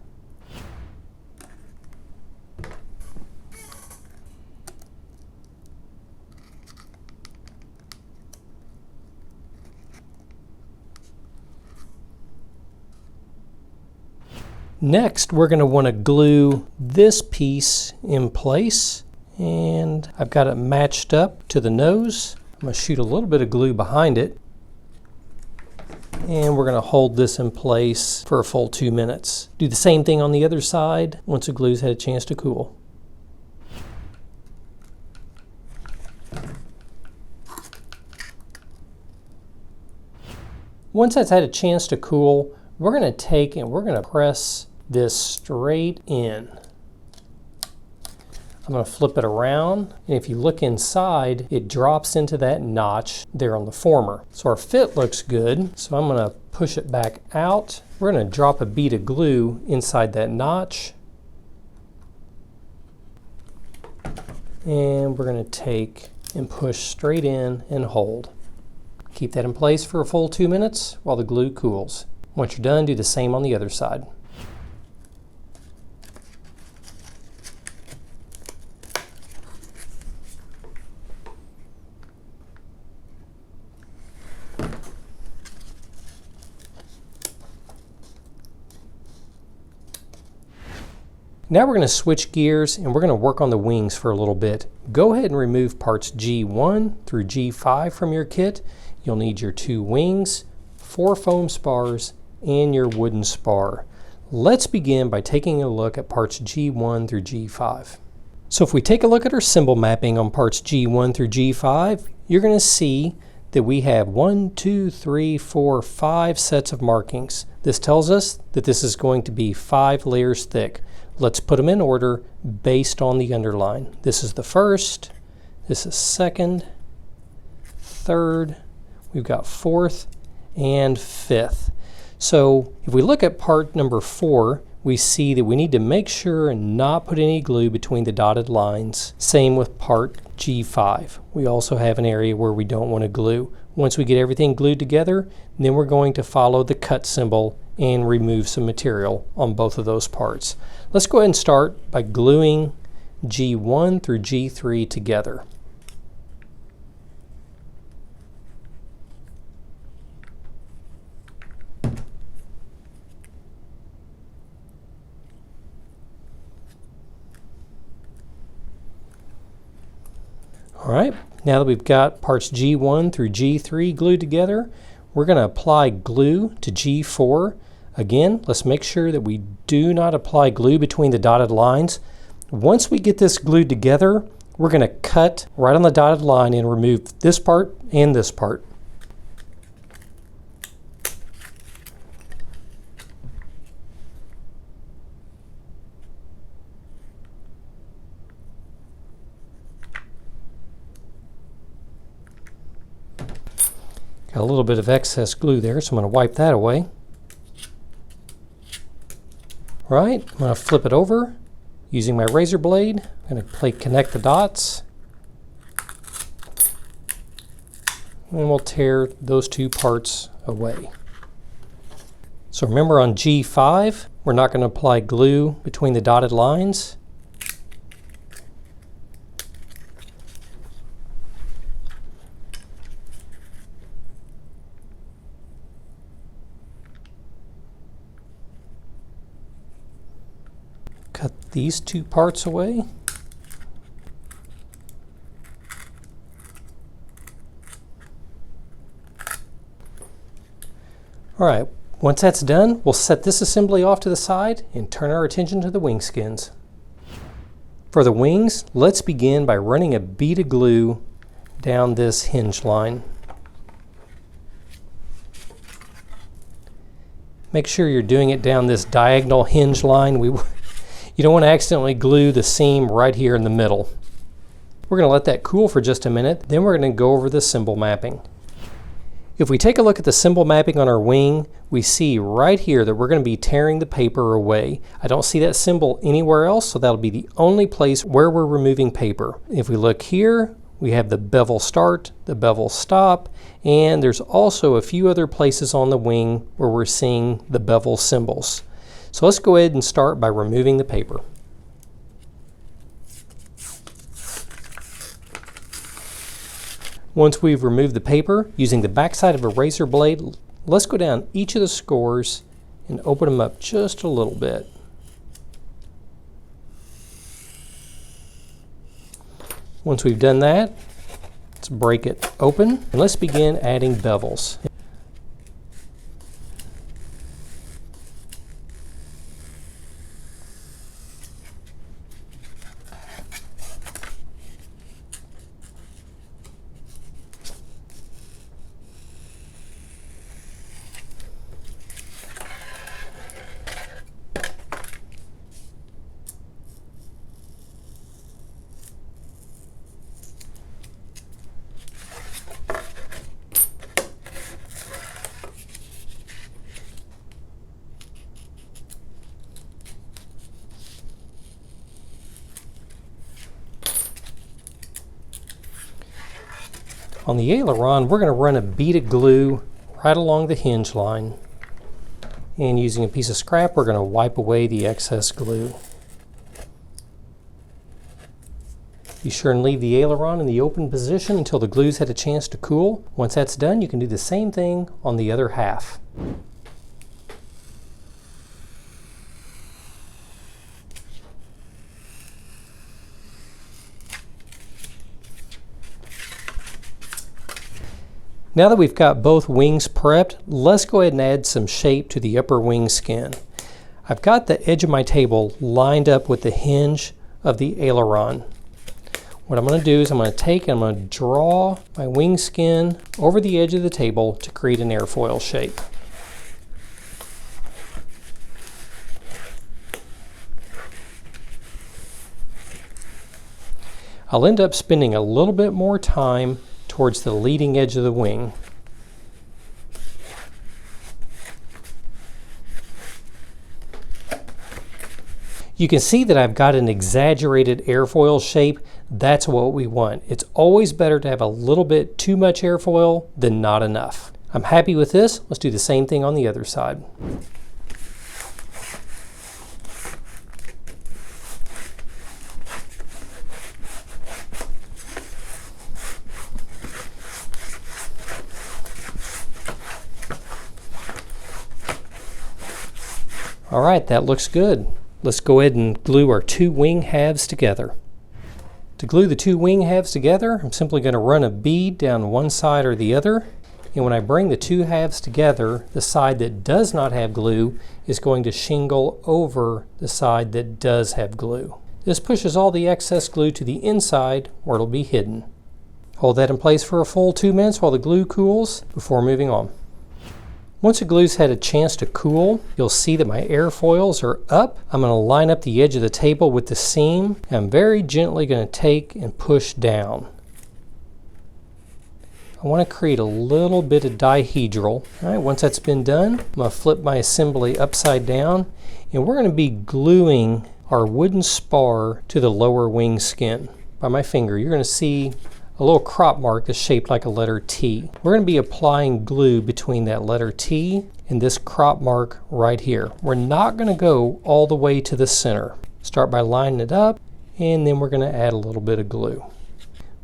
Next, we're going to want to glue this piece in place, and I've got it matched up to the nose. I'm going to shoot a little bit of glue behind it, and we're going to hold this in place for a full 2 minutes. Do the same thing on the other side once the glue's had a chance to cool. Once that's had a chance to cool, we're going to take and we're going to press this straight in. I'm going to flip it around, and if you look inside, it drops into that notch there on the former. So our fit looks good, so I'm going to push it back out. We're going to drop a bead of glue inside that notch, and we're going to take and push straight in and hold. Keep that in place for a full 2 minutes while the glue cools. Once you're done, do the same on the other side. Now we're going to switch gears and we're going to work on the wings for a little bit. Go ahead and remove parts G1 through G5 from your kit. You'll need your 2 wings, 4 foam spars, and your wooden spar. Let's begin by taking a look at parts G1 through G5. So if we take a look at our cymbal mapping on parts G1 through G5, you're going to see that we have 1, 2, 3, 4, 5 sets of markings. This tells us that this is going to be 5 layers thick. Let's put them in order based on the underline. This is the first, this is second, third, we've got fourth, and fifth. So if we look at part number 4, we see that we need to make sure and not put any glue between the dotted lines. Same with part G5. We also have an area where we don't want to glue. Once we get everything glued together, then we're going to follow the cut symbol and remove some material on both of those parts. Let's go ahead and start by gluing G1 through G3 together. All right, now that we've got parts G1 through G3 glued together, we're going to apply glue to G4. Again, let's make sure that we do not apply glue between the dotted lines. Once we get this glued together, we're going to cut right on the dotted line and remove this part and this part. Got a little bit of excess glue there, so I'm going to wipe that away. All right, I'm going to flip it over using my razor blade. I'm going to connect the dots. And we'll tear those 2 parts away. So remember, on G5, we're not going to apply glue between the dotted lines. Cut these 2 parts away. All right, once that's done, we'll set this assembly off to the side and turn our attention to the wingskins. For the wings, let's begin by running a bead of glue down this hinge line. Make sure you're doing it down this diagonal hinge line. You don't want to accidentally glue the seam right here in the middle. We're going to let that cool for just a minute, then we're going to go over the cymbal mapping. If we take a look at the cymbal mapping on our wing, we see right here that we're going to be tearing the paper away. I don't see that symbol anywhere else, so that'll be the only place where we're removing paper. If we look here, we have the bevel start, the bevel stop, and there's also a few other places on the wing where we're seeing the bevel symbols. So let's go ahead and start by removing the paper. Once we've removed the paper, using the backside of a razor blade, let's go down each of the scores and open them up just a little bit. Once we've done that, let's break it open and let's begin adding bevels. On the aileron, we're going to run a bead of glue right along the hinge line. And using a piece of scrap, we're going to wipe away the excess glue. Be sure and leave the aileron in the open position until the glue's had a chance to cool. Once that's done, you can do the same thing on the other half. Now that we've got both wings prepped, let's go ahead and add some shape to the upper wing skin. I've got the edge of my table lined up with the hinge of the aileron. What I'm going to do is I'm going to take and I'm going to draw my wing skin over the edge of the table to create an airfoil shape. I'll end up spending a little bit more time towards the leading edge of the wing. You can see that I've got an exaggerated airfoil shape. That's what we want. It's always better to have a little bit too much airfoil than not enough. I'm happy with this. Let's do the same thing on the other side. All right, that looks good. Let's go ahead and glue our two wing halves together. To glue the two wing halves together, I'm simply going to run a bead down one side or the other. And when I bring the two halves together, the side that does not have glue is going to shingle over the side that does have glue. This pushes all the excess glue to the inside where it'll be hidden. Hold that in place for a full 2 minutes while the glue cools before moving on. Once the glue's had a chance to cool, you'll see that my airfoils are up. I'm going to line up the edge of the table with the seam, and I'm very gently going to take and push down. I want to create a little bit of dihedral. All right, once that's been done, I'm going to flip my assembly upside down, and we're going to be gluing our wooden spar to the lower wing skin. By my finger, you're going to see a little crop mark that's shaped like a letter T. We're going to be applying glue between that letter T and this crop mark right here. We're not going to go all the way to the center. Start by lining it up, and then we're going to add a little bit of glue.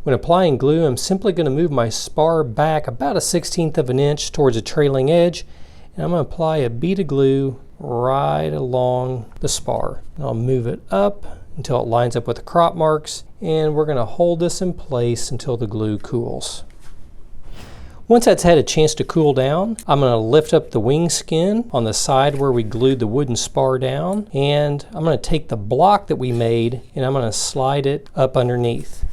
When applying glue, I'm simply going to move my spar back about 1/16 of an inch towards a trailing edge, and I'm going to apply a bead of glue right along the spar. And I'll move it up until it lines up with the crop marks, and we're going to hold this in place until the glue cools. Once that's had a chance to cool down, I'm going to lift up the wing skin on the side where we glued the wooden spar down, and I'm going to take the block that we made and I'm going to slide it up underneath.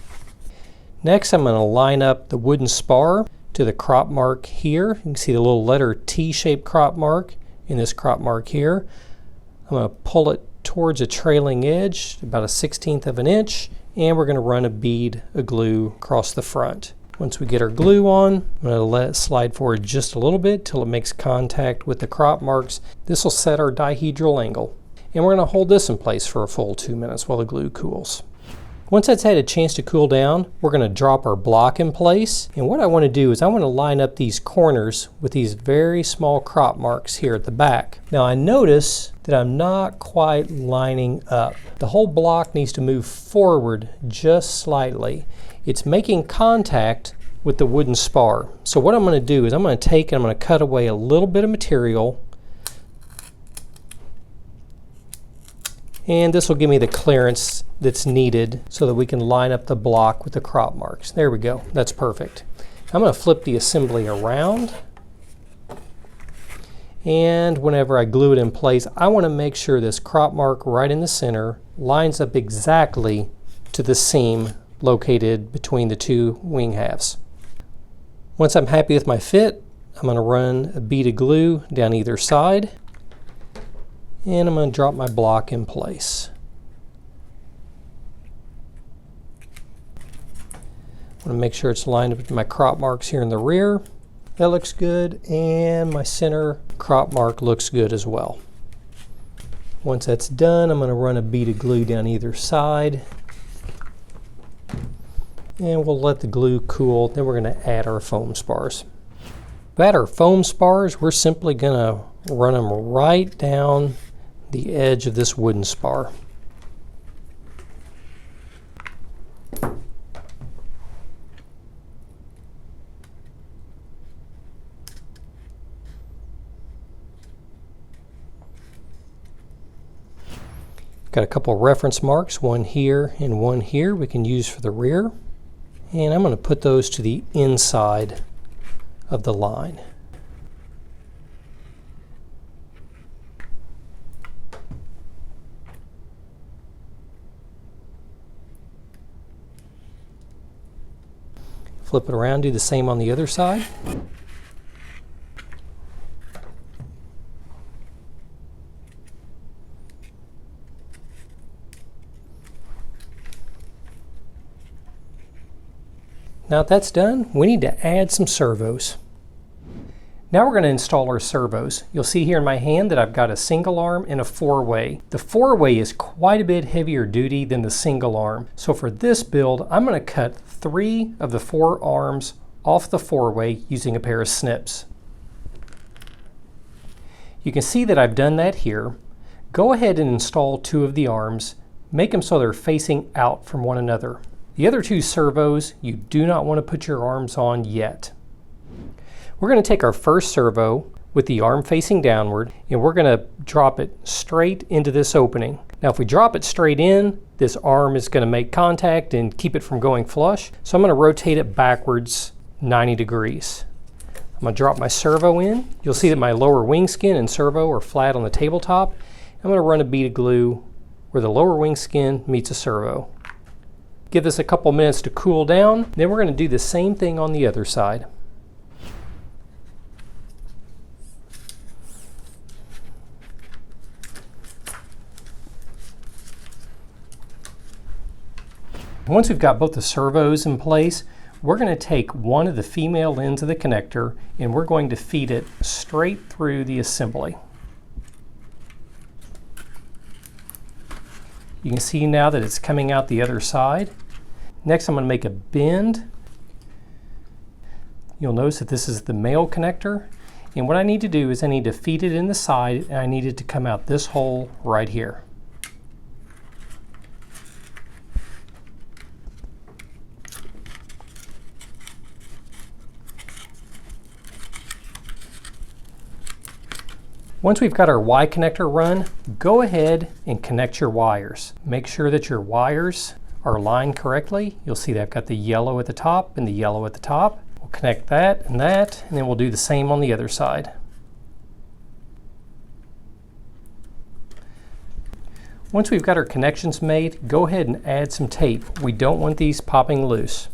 Next, I'm going to line up the wooden spar to the crop mark here. You can see the little letter T-shaped crop mark in this crop mark here. I'm going to pull it towards a trailing edge, about 1/16 of an inch, and we're going to run a bead of glue across the front. Once we get our glue on, I'm going to let it slide forward just a little bit till it makes contact with the crop marks. This will set our dihedral angle. And we're going to hold this in place for a full 2 minutes while the glue cools. Once that's had a chance to cool down, we're going to drop our block in place. And what I want to do is I want to line up these corners with these very small crop marks here at the back. Now I notice that I'm not quite lining up. The whole block needs to move forward just slightly. It's making contact with the wooden spar. So what I'm going to do is I'm going to take and I'm going to cut away a little bit of material And this will give me the clearance that's needed so that we can line up the block with the crop marks. There we go, that's perfect. I'm going to flip the assembly around. And whenever I glue it in place, I want to make sure this crop mark right in the center lines up exactly to the seam located between the two wing halves. Once I'm happy with my fit, I'm going to run a bead of glue down either side, and I'm going to drop my block in place. I want to make sure it's lined up with my crop marks here in the rear. That looks good, and my center crop mark looks good as well. Once that's done, I'm going to run a bead of glue down either side, and we'll let the glue cool. Then we're going to add our foam spars. To add our foam spars, we're simply going to run them right down the edge of this wooden spar. Got a couple reference marks, one here and one here we can use for the rear. And I'm going to put those to the inside of the line. Flip it around, do the same on the other side. Now that that's done, we need to add some servos. Now we're going to install our servos. You'll see here in my hand that I've got a single arm and a four-way. The four-way is quite a bit heavier duty than the single arm. So for this build, I'm going to cut 3 of the 4 arms off the four-way using a pair of snips. You can see that I've done that here. Go ahead and install 2 of the arms. Make them so they're facing out from one another. The other 2 servos, you do not want to put your arms on yet. We're going to take our first servo with the arm facing downward, and we're going to drop it straight into this opening. Now if we drop it straight in, this arm is going to make contact and keep it from going flush. So I'm going to rotate it backwards 90 degrees. I'm going to drop my servo in. You'll see that my lower wing skin and servo are flat on the tabletop. I'm going to run a bead of glue where the lower wing skin meets a servo. Give this a couple minutes to cool down. Then we're going to do the same thing on the other side. Once we've got both the servos in place, we're going to take one of the female ends of the connector and we're going to feed it straight through the assembly. You can see now that it's coming out the other side. Next, I'm going to make a bend. You'll notice that this is the male connector. And what I need to do is I need to feed it in the side, and I need it to come out this hole right here. Once we've got our Y connector run, go ahead and connect your wires. Make sure that your wires are lined correctly. You'll see that I've got the yellow at the top and the yellow at the top. We'll connect that, and then we'll do the same on the other side. Once we've got our connections made, go ahead and add some tape. We don't want these popping loose.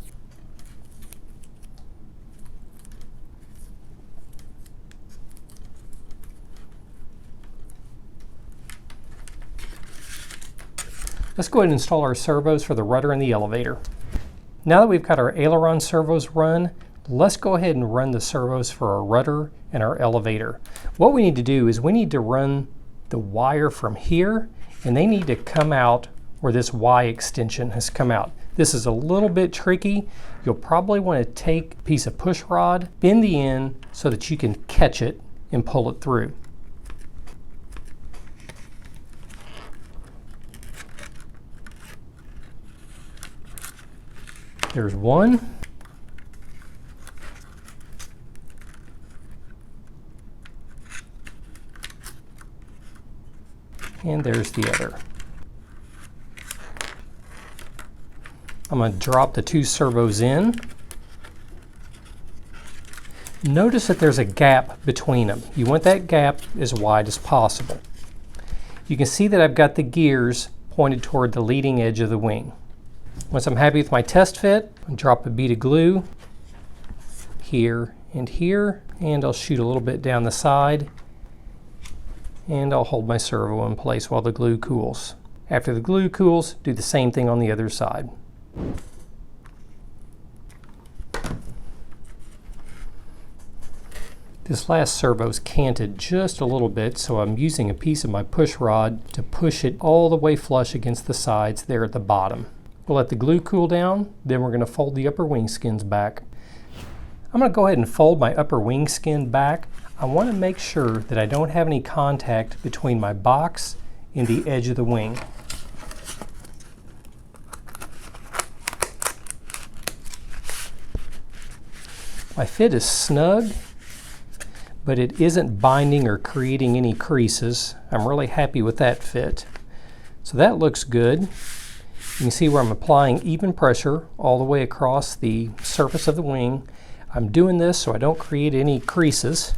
Let's go ahead and install our servos for the rudder and the elevator. Now that we've got our aileron servos run, let's go ahead and run the servos for our rudder and our elevator. What we need to do is we need to run the wire from here, and they need to come out where this Y extension has come out. This is a little bit tricky. You'll probably want to take a piece of push rod, bend the end so that you can catch it and pull it through. There's one. And there's the other. I'm going to drop the two servos in. Notice that there's a gap between them. You want that gap as wide as possible. You can see that I've got the gears pointed toward the leading edge of the wing. Once I'm happy with my test fit, I'll drop a bead of glue here, and I'll shoot a little bit down the side, and I'll hold my servo in place while the glue cools. After the glue cools, do the same thing on the other side. This last servo's canted just a little bit, so I'm using a piece of my push rod to push it all the way flush against the sides there at the bottom. We'll let the glue cool down, then we're going to fold the upper wing skins back. I'm going to go ahead and fold my upper wing skin back. I want to make sure that I don't have any contact between my box and the edge of the wing. My fit is snug, but it isn't binding or creating any creases. I'm really happy with that fit. So that looks good. You can see where I'm applying even pressure all the way across the surface of the wing. I'm doing this so I don't create any creases.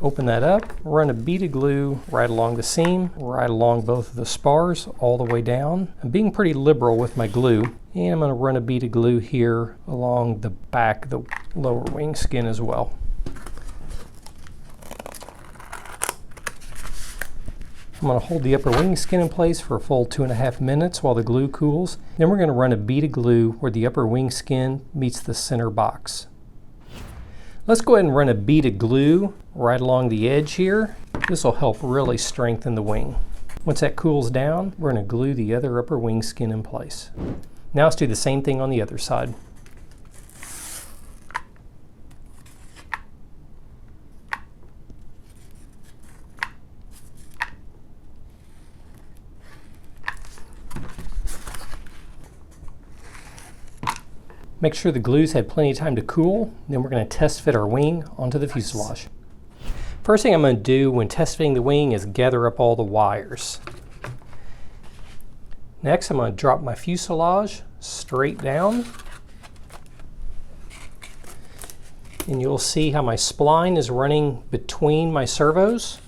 Open that up, run a bead of glue right along the seam, right along both of the spars, all the way down. I'm being pretty liberal with my glue, and I'm going to run a bead of glue here along the back of the lower wing skin as well. I'm going to hold the upper wing skin in place for a full 2.5 minutes while the glue cools. Then we're going to run a bead of glue where the upper wing skin meets the center box. Let's go ahead and run a bead of glue right along the edge here. This will help really strengthen the wing. Once that cools down, we're going to glue the other upper wing skin in place. Now let's do the same thing on the other side. Make sure the glue's had plenty of time to cool, then we're going to test fit our wing onto the fuselage. First thing I'm going to do when test fitting the wing is gather up all the wires. Next, I'm going to drop my fuselage straight down. And you'll see how my spline is running between my servos.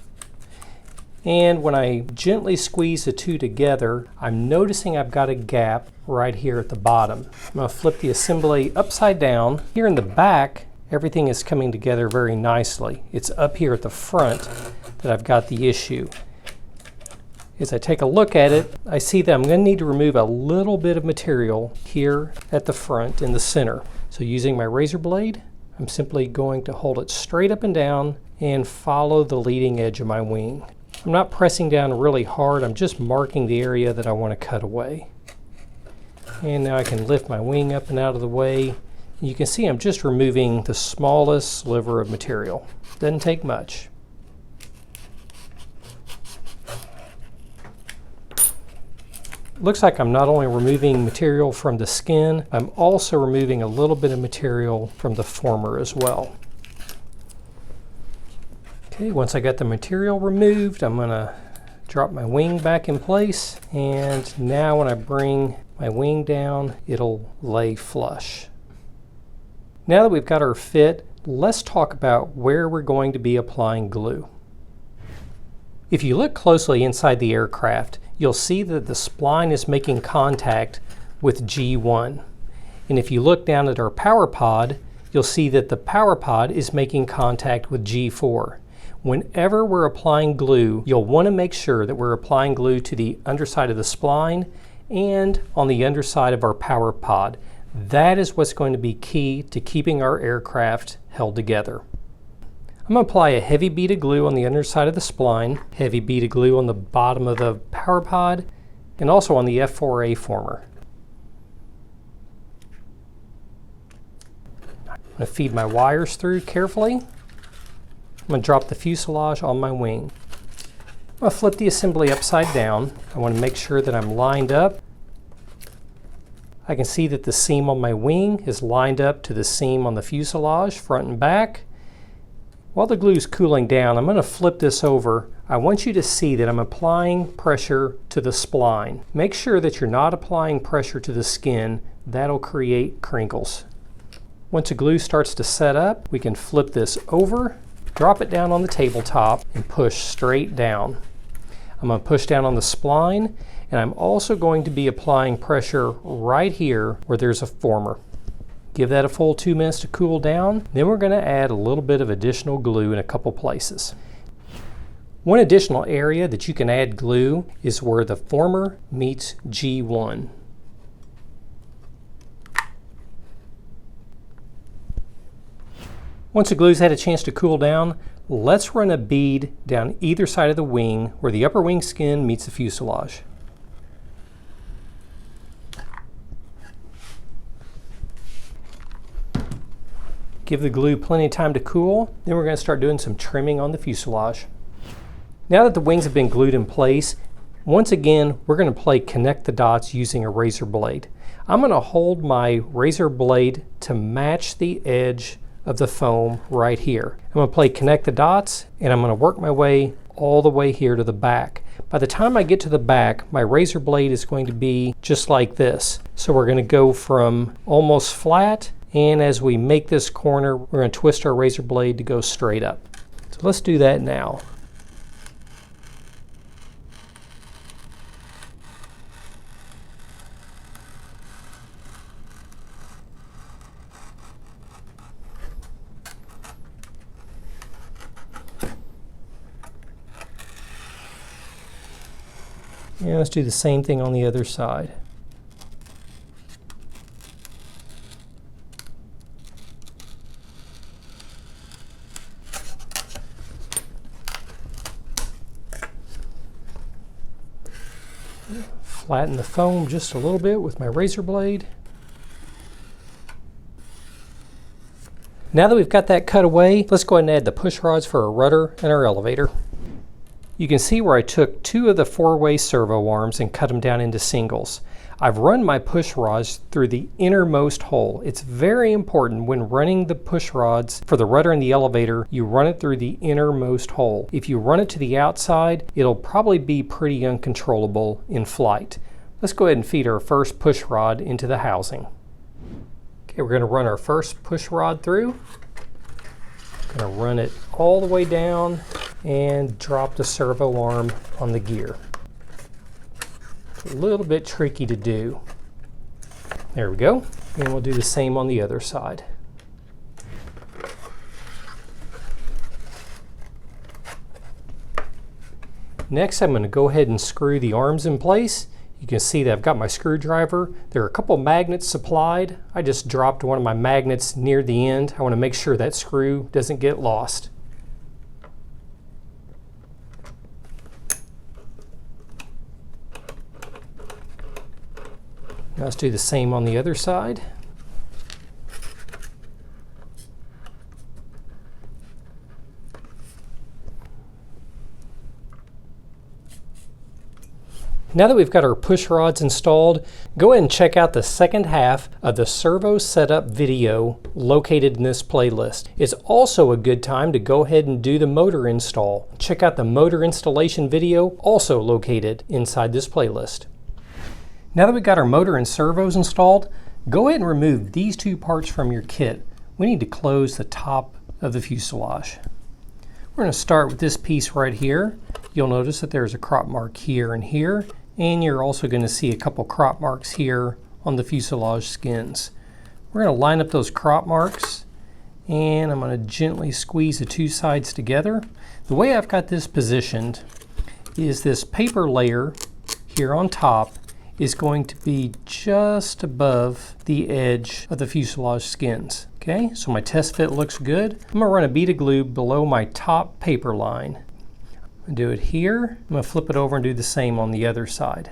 And when I gently squeeze the two together, I'm noticing I've got a gap right here at the bottom. I'm going to flip the assembly upside down. Here in the back, everything is coming together very nicely. It's up here at the front that I've got the issue. As I take a look at it, I see that I'm going to need to remove a little bit of material here at the front in the center. So using my razor blade, I'm simply going to hold it straight up and down and follow the leading edge of my wing. I'm not pressing down really hard, I'm just marking the area that I want to cut away. And now I can lift my wing up and out of the way. You can see I'm just removing the smallest sliver of material. Doesn't take much. Looks like I'm not only removing material from the skin, I'm also removing a little bit of material from the former as well. Okay, once I got the material removed, I'm going to drop my wing back in place, and now when I bring my wing down, it'll lay flush. Now that we've got our fit, let's talk about where we're going to be applying glue. If you look closely inside the aircraft, you'll see that the spline is making contact with G1. And if you look down at our power pod, you'll see that the power pod is making contact with G4. Whenever we're applying glue, you'll want to make sure that we're applying glue to the underside of the spline and on the underside of our power pod. That is what's going to be key to keeping our aircraft held together. I'm going to apply a heavy bead of glue on the underside of the spline, heavy bead of glue on the bottom of the power pod, and also on the F4A former. I'm going to feed my wires through carefully. I'm going to drop the fuselage on my wing. I'm going to flip the assembly upside down. I want to make sure that I'm lined up. I can see that the seam on my wing is lined up to the seam on the fuselage, front and back. While the glue is cooling down, I'm going to flip this over. I want you to see that I'm applying pressure to the spline. Make sure that you're not applying pressure to the skin. That'll create crinkles. Once the glue starts to set up, we can flip this over, drop it down on the tabletop, and push straight down. I'm going to push down on the spline, and I'm also going to be applying pressure right here where there's a former. Give that a full 2 minutes to cool down. Then we're going to add a little bit of additional glue in a couple places. One additional area that you can add glue is where the former meets G1. Once the glue's had a chance to cool down, let's run a bead down either side of the wing where the upper wing skin meets the fuselage. Give the glue plenty of time to cool, then we're going to start doing some trimming on the fuselage. Now that the wings have been glued in place, once again we're going to play connect the dots using a razor blade. I'm going to hold my razor blade to match the edge of the foam right here. I'm going to play connect the dots, and I'm going to work my way all the way here to the back. By the time I get to the back, my razor blade is going to be just like this. So we're going to go from almost flat, and as we make this corner, we're going to twist our razor blade to go straight up. So let's do that now. And let's do the same thing on the other side. Flatten the foam just a little bit with my razor blade. Now that we've got that cut away, let's go ahead and add the push rods for our rudder and our elevator. You can see where I took 2 of the 4-way servo arms and cut them down into singles. I've run my push rods through the innermost hole. It's very important when running the push rods for the rudder and the elevator, you run it through the innermost hole. If you run it to the outside, it'll probably be pretty uncontrollable in flight. Let's go ahead and feed our first push rod into the housing. Okay, we're going to run our first push rod through. Going to run it all the way down and drop the servo arm on the gear. It's a little bit tricky to do. There we go. And we'll do the same on the other side. Next, I'm going to go ahead and screw the arms in place. You can see that I've got my screwdriver. There are a couple magnets supplied. I just dropped one of my magnets near the end. I want to make sure that screw doesn't get lost. Now let's do the same on the other side. Now that we've got our push rods installed, go ahead and check out the second half of the servo setup video located in this playlist. It's also a good time to go ahead and do the motor install. Check out the motor installation video, also located inside this playlist. Now that we've got our motor and servos installed, go ahead and remove these 2 parts from your kit. We need to close the top of the fuselage. We're going to start with this piece right here. You'll notice that there's a crop mark here and here, and you're also going to see a couple crop marks here on the fuselage skins. We're going to line up those crop marks, and I'm going to gently squeeze the 2 sides together. The way I've got this positioned is this paper layer here on top is going to be just above the edge of the fuselage skins. Okay, so my test fit looks good. I'm going to run a bead of glue below my top paper line. I'm going to do it here. I'm going to flip it over and do the same on the other side.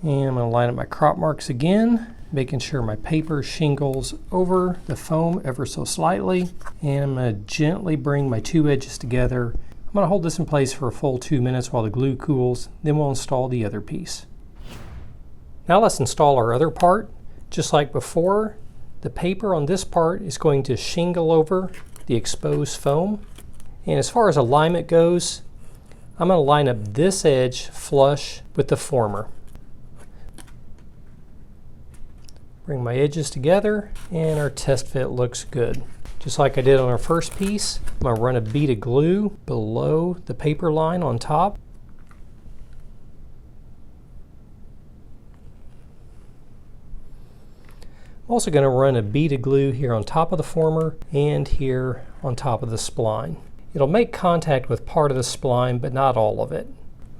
And I'm going to line up my crop marks again, making sure my paper shingles over the foam ever so slightly. And I'm going to gently bring my 2 edges together. I'm going to hold this in place for a full 2 minutes while the glue cools, then we'll install the other piece. Now let's install our other part. Just like before, the paper on this part is going to shingle over the exposed foam. And as far as alignment goes, I'm going to line up this edge flush with the former. Bring my edges together, and our test fit looks good. Just like I did on our first piece, I'm going to run a bead of glue below the paper line on top. I'm also going to run a bead of glue here on top of the former and here on top of the spline. It'll make contact with part of the spline, but not all of it.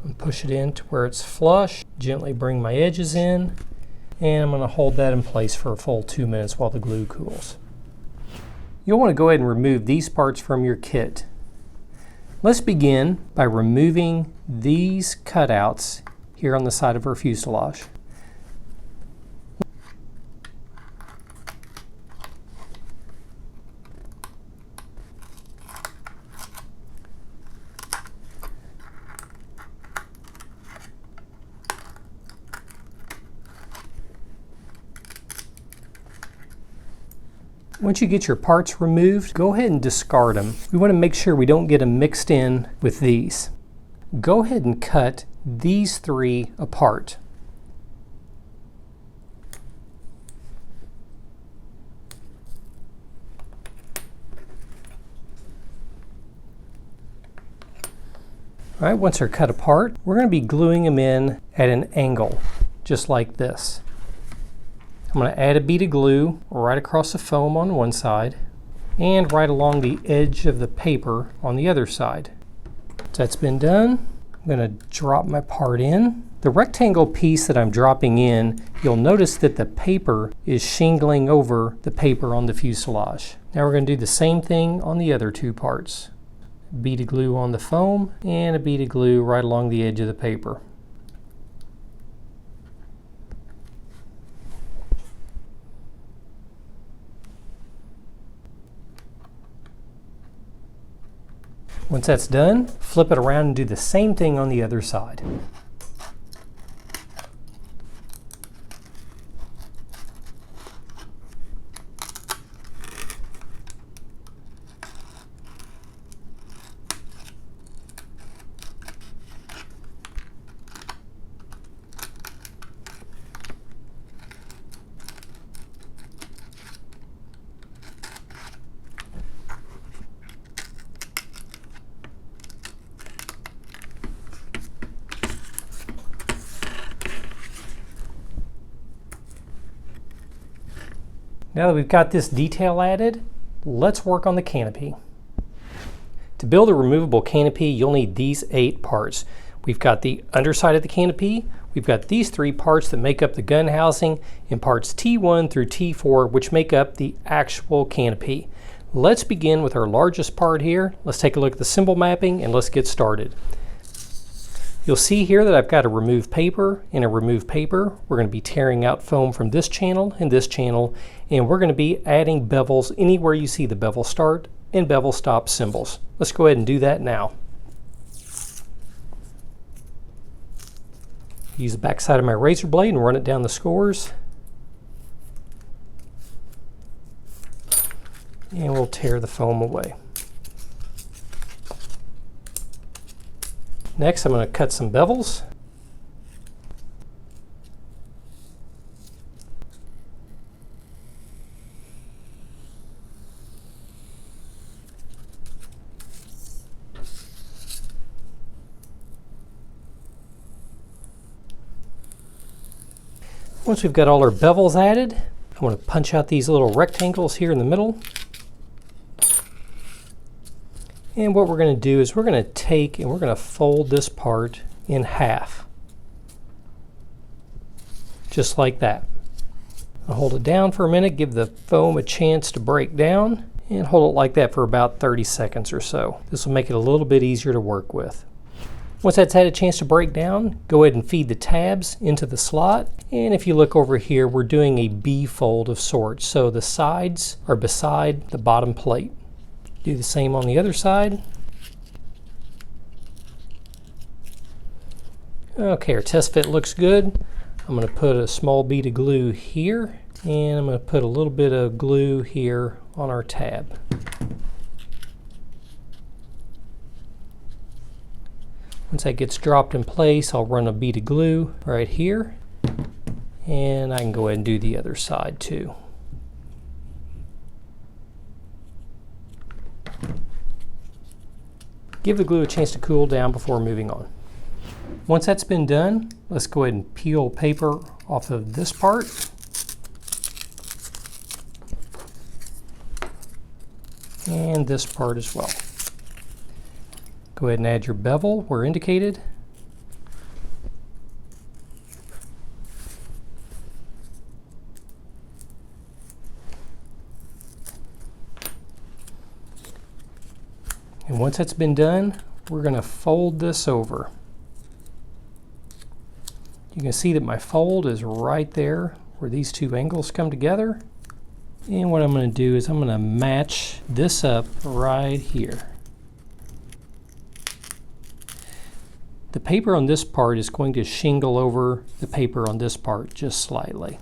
I'm push it in to where it's flush, gently bring my edges in, and I'm going to hold that in place for a full 2 minutes while the glue cools. You'll want to go ahead and remove these parts from your kit. Let's begin by removing these cutouts here on the side of our fuselage. Once you get your parts removed, go ahead and discard them. We want to make sure we don't get them mixed in with these. Go ahead and cut these three apart. All right, once they're cut apart, we're going to be gluing them in at an angle, just like this. I'm going to add a bead of glue right across the foam on one side and right along the edge of the paper on the other side. Once that's been done, I'm going to drop my part in. The rectangle piece that I'm dropping in, you'll notice that the paper is shingling over the paper on the fuselage. Now we're going to do the same thing on the other two parts. A bead of glue on the foam and a bead of glue right along the edge of the paper. Once that's done, flip it around and do the same thing on the other side. Now that we've got this detail added, let's work on the canopy. To build a removable canopy, you'll need these 8 parts. We've got the underside of the canopy, we've got these 3 parts that make up the gun housing, and parts T1 through T4, which make up the actual canopy. Let's begin with our largest part here. Let's take a look at the cymbal mapping and let's get started. You'll see here that I've got a remove paper and a remove paper. We're going to be tearing out foam from this channel and this channel, and we're going to be adding bevels anywhere you see the bevel start and bevel stop symbols. Let's go ahead and do that now. Use the back side of my razor blade and run it down the scores. And we'll tear the foam away. Next, I'm going to cut some bevels. Once we've got all our bevels added, I'm going to punch out these little rectangles here in the middle. And what we're going to do is we're going to take and we're going to fold this part in half. Just like that. I'll hold it down for a minute, give the foam a chance to break down, and hold it like that for about 30 seconds or so. This will make it a little bit easier to work with. Once that's had a chance to break down, go ahead and feed the tabs into the slot. And if you look over here, we're doing a B-fold of sorts. So the sides are beside the bottom plate. Do the same on the other side. Okay, our test fit looks good. I'm going to put a small bead of glue here And I'm going to put a little bit of glue here on our tab. Once that gets dropped in place, I'll run a bead of glue right here. And I can go ahead and do the other side too. Give the glue a chance to cool down before moving on. Once that's been done, let's go ahead and peel paper off of this part. And this part as well. Go ahead and add your bevel where indicated. And once that's been done, we're going to fold this over. You can see that my fold is right there where these two angles come together. And what I'm going to do is I'm going to match this up right here. The paper on this part is going to shingle over the paper on this part just slightly.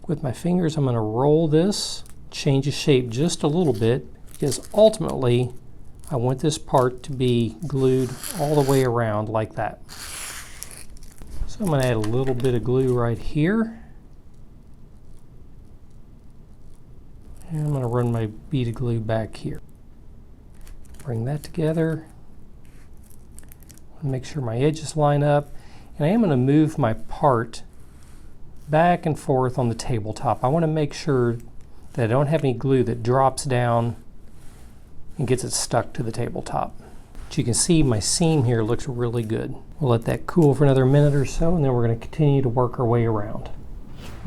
With my fingers, I'm going to roll this, change the shape just a little bit, because ultimately I want this part to be glued all the way around like that. So I'm going to add a little bit of glue right here. And I'm going to run my bead of glue back here. Bring that together. Make sure my edges line up. And I am going to move my part back and forth on the tabletop. I want to make sure that I don't have any glue that drops down and gets it stuck to the tabletop. But you can see my seam here looks really good. We'll let that cool for another minute or so, and then we're going to continue to work our way around.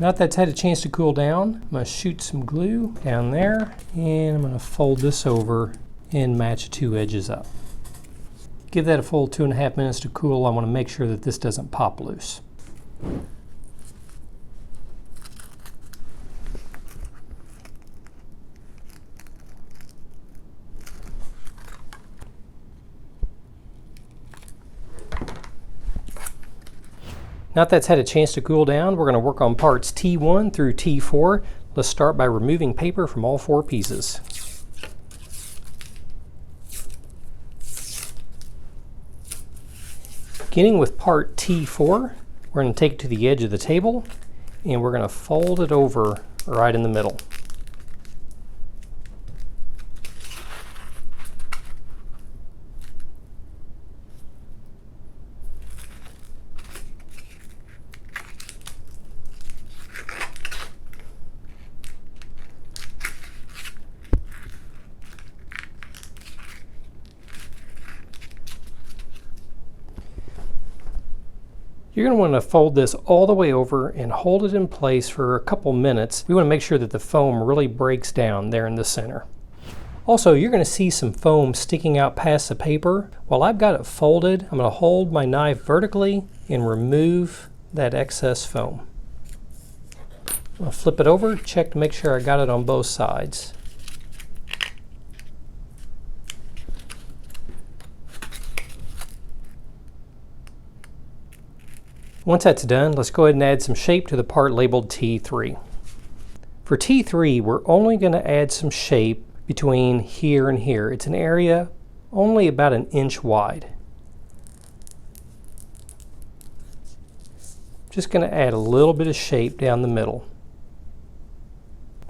Now that that's had a chance to cool down, I'm going to shoot some glue down there, and I'm going to fold this over and match the two edges up. Give that a full 2.5 minutes to cool. I want to make sure that this doesn't pop loose. Now that that's had a chance to cool down, we're going to work on parts T1 through T4. Let's start by removing paper from all 4 pieces. Beginning with part T4, we're going to take it to the edge of the table and we're going to fold it over right in the middle. You're going to want to fold this all the way over and hold it in place for a couple minutes. We want to make sure that the foam really breaks down there in the center. Also, you're going to see some foam sticking out past the paper. While I've got it folded, I'm going to hold my knife vertically and remove that excess foam. I'll flip it over, check to make sure I got it on both sides. Once that's done, let's go ahead and add some shape to the part labeled T3. For T3, we're only going to add some shape between here and here. It's an area only about 1 inch wide. Just going to add a little bit of shape down the middle.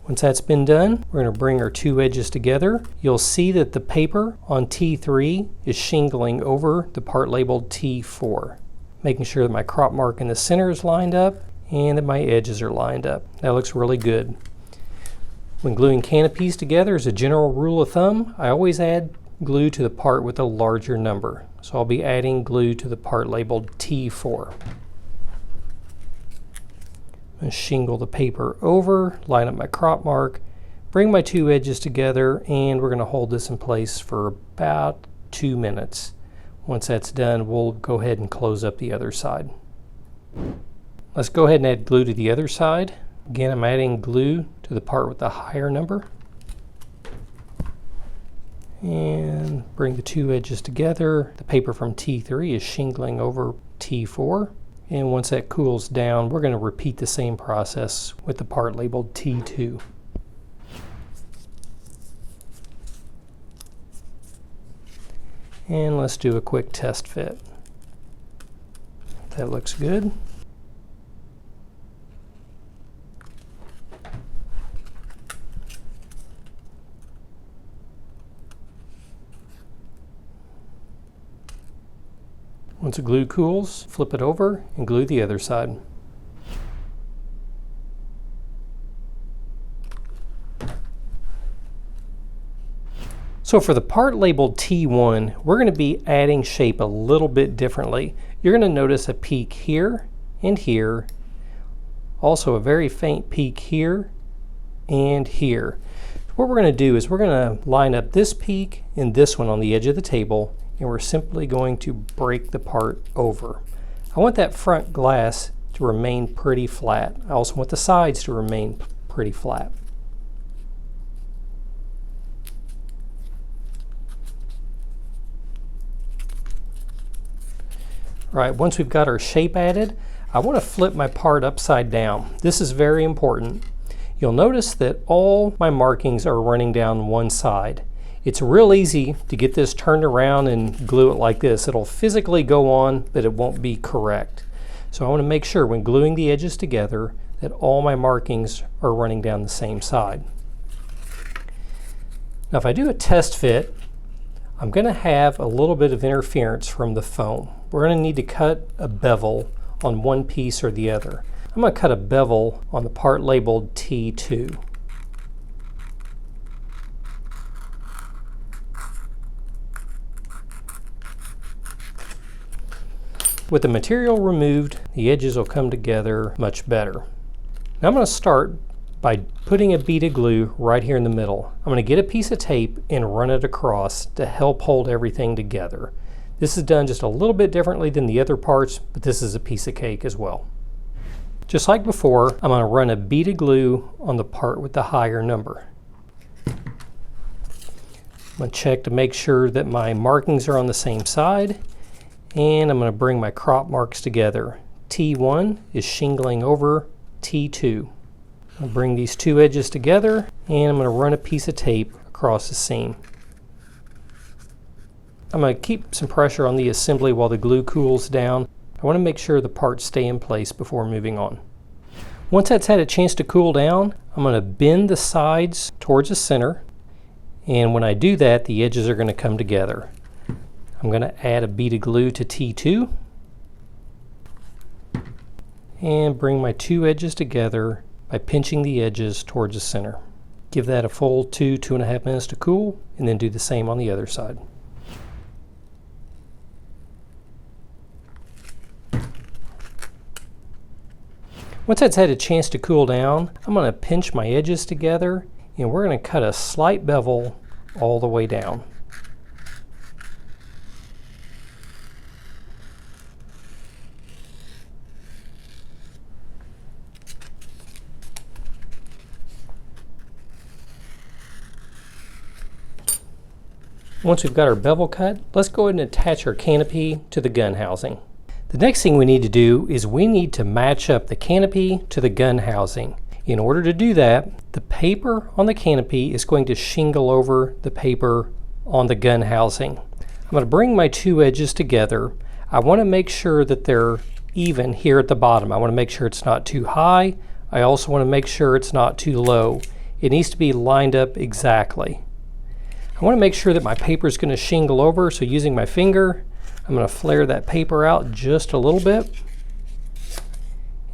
Once that's been done, we're going to bring our 2 edges together. You'll see that the paper on T3 is shingling over the part labeled T4. Making sure that my crop mark in the center is lined up and that my edges are lined up. That looks really good. When gluing canopies together, as a general rule of thumb, I always add glue to the part with a larger number. So I'll be adding glue to the part labeled T4. I'm going to shingle the paper over, line up my crop mark, bring my 2 edges together, and we're going to hold this in place for about 2 minutes. Once that's done, we'll go ahead and close up the other side. Let's go ahead and add glue to the other side. Again, I'm adding glue to the part with the higher number. And bring the 2 edges together. The paper from T3 is shingling over T4. And once that cools down, we're going to repeat the same process with the part labeled T2. And let's do a quick test fit. That looks good. Once the glue cools, flip it over and glue the other side. So for the part labeled T1, we're going to be adding shape a little bit differently. You're going to notice a peak here and here, also a very faint peak here and here. What we're going to do is we're going to line up this peak and this one on the edge of the table, and we're simply going to break the part over. I want that front glass to remain pretty flat. I also want the sides to remain pretty flat. All right, once we've got our shape added, I want to flip my part upside down. This is very important. You'll notice that all my markings are running down one side. It's real easy to get this turned around and glue it like this. It'll physically go on, but it won't be correct. So I want to make sure when gluing the edges together that all my markings are running down the same side. Now if I do a test fit, I'm going to have a little bit of interference from the foam. We're going to need to cut a bevel on one piece or the other. I'm going to cut a bevel on the part labeled T2. With the material removed, the edges will come together much better. Now I'm going to start by putting a bead of glue right here in the middle. I'm going to get a piece of tape and run it across to help hold everything together. This is done just a little bit differently than the other parts, but this is a piece of cake as well. Just like before, I'm going to run a bead of glue on the part with the higher number. I'm going to check to make sure that my markings are on the same side. And I'm going to bring my crop marks together. T1 is shingling over T2. I'll bring these two edges together and I'm going to run a piece of tape across the seam. I'm going to keep some pressure on the assembly while the glue cools down. I want to make sure the parts stay in place before moving on. Once that's had a chance to cool down, I'm going to bend the sides towards the center, and when I do that, the edges are going to come together. I'm going to add a bead of glue to T2 and bring my two edges together by pinching the edges towards the center. Give that a full 2.5 minutes to cool, and then do the same on the other side. Once that's had a chance to cool down, I'm going to pinch my edges together and we're going to cut a slight bevel all the way down. Once we've got our bevel cut, let's go ahead and attach our canopy to the gun housing. The next thing we need to do is we need to match up the canopy to the gun housing. In order to do that, the paper on the canopy is going to shingle over the paper on the gun housing. I'm going to bring my two edges together. I want to make sure that they're even here at the bottom. I want to make sure it's not too high. I also want to make sure it's not too low. It needs to be lined up exactly. I want to make sure that my paper is going to shingle over, so using my finger, I'm going to flare that paper out just a little bit.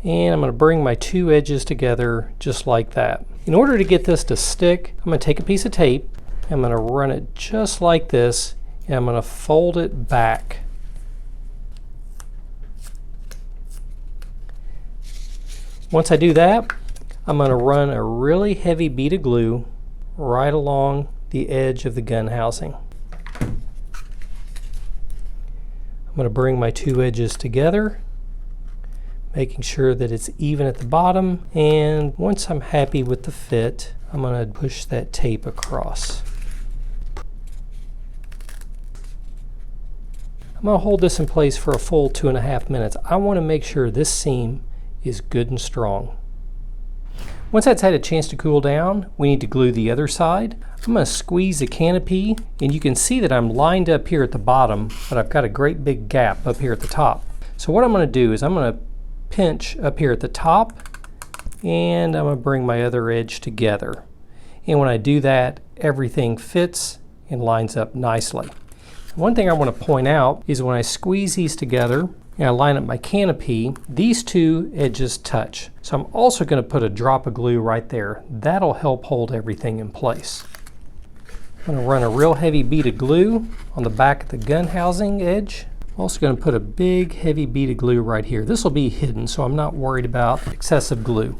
And I'm going to bring my two edges together just like that. In order to get this to stick, I'm going to take a piece of tape, I'm going to run it just like this, and I'm going to fold it back. Once I do that, I'm going to run a really heavy bead of glue right along the edge of the gun housing. I'm going to bring my two edges together, making sure that it's even at the bottom, and once I'm happy with the fit, I'm going to push that tape across. I'm I'm going to hold this in place for a full 2.5 minutes. I want to make sure this seam is good and strong. Once that's had a chance to cool down, we need to glue the other side. I'm going to squeeze the canopy, and you can see that I'm lined up here at the bottom, but I've got a great big gap up here at the top. So what I'm going to do is I'm going to pinch up here at the top, and I'm going to bring my other edge together. And when I do that, everything fits and lines up nicely. One thing I want to point out is when I squeeze these together and I line up my canopy, these two edges touch. So I'm also going to put a drop of glue right there. That'll help hold everything in place. I'm going to run a real heavy bead of glue on the back of the gun housing edge. I'm also going to put a big heavy bead of glue right here. This will be hidden, so I'm not worried about excessive glue.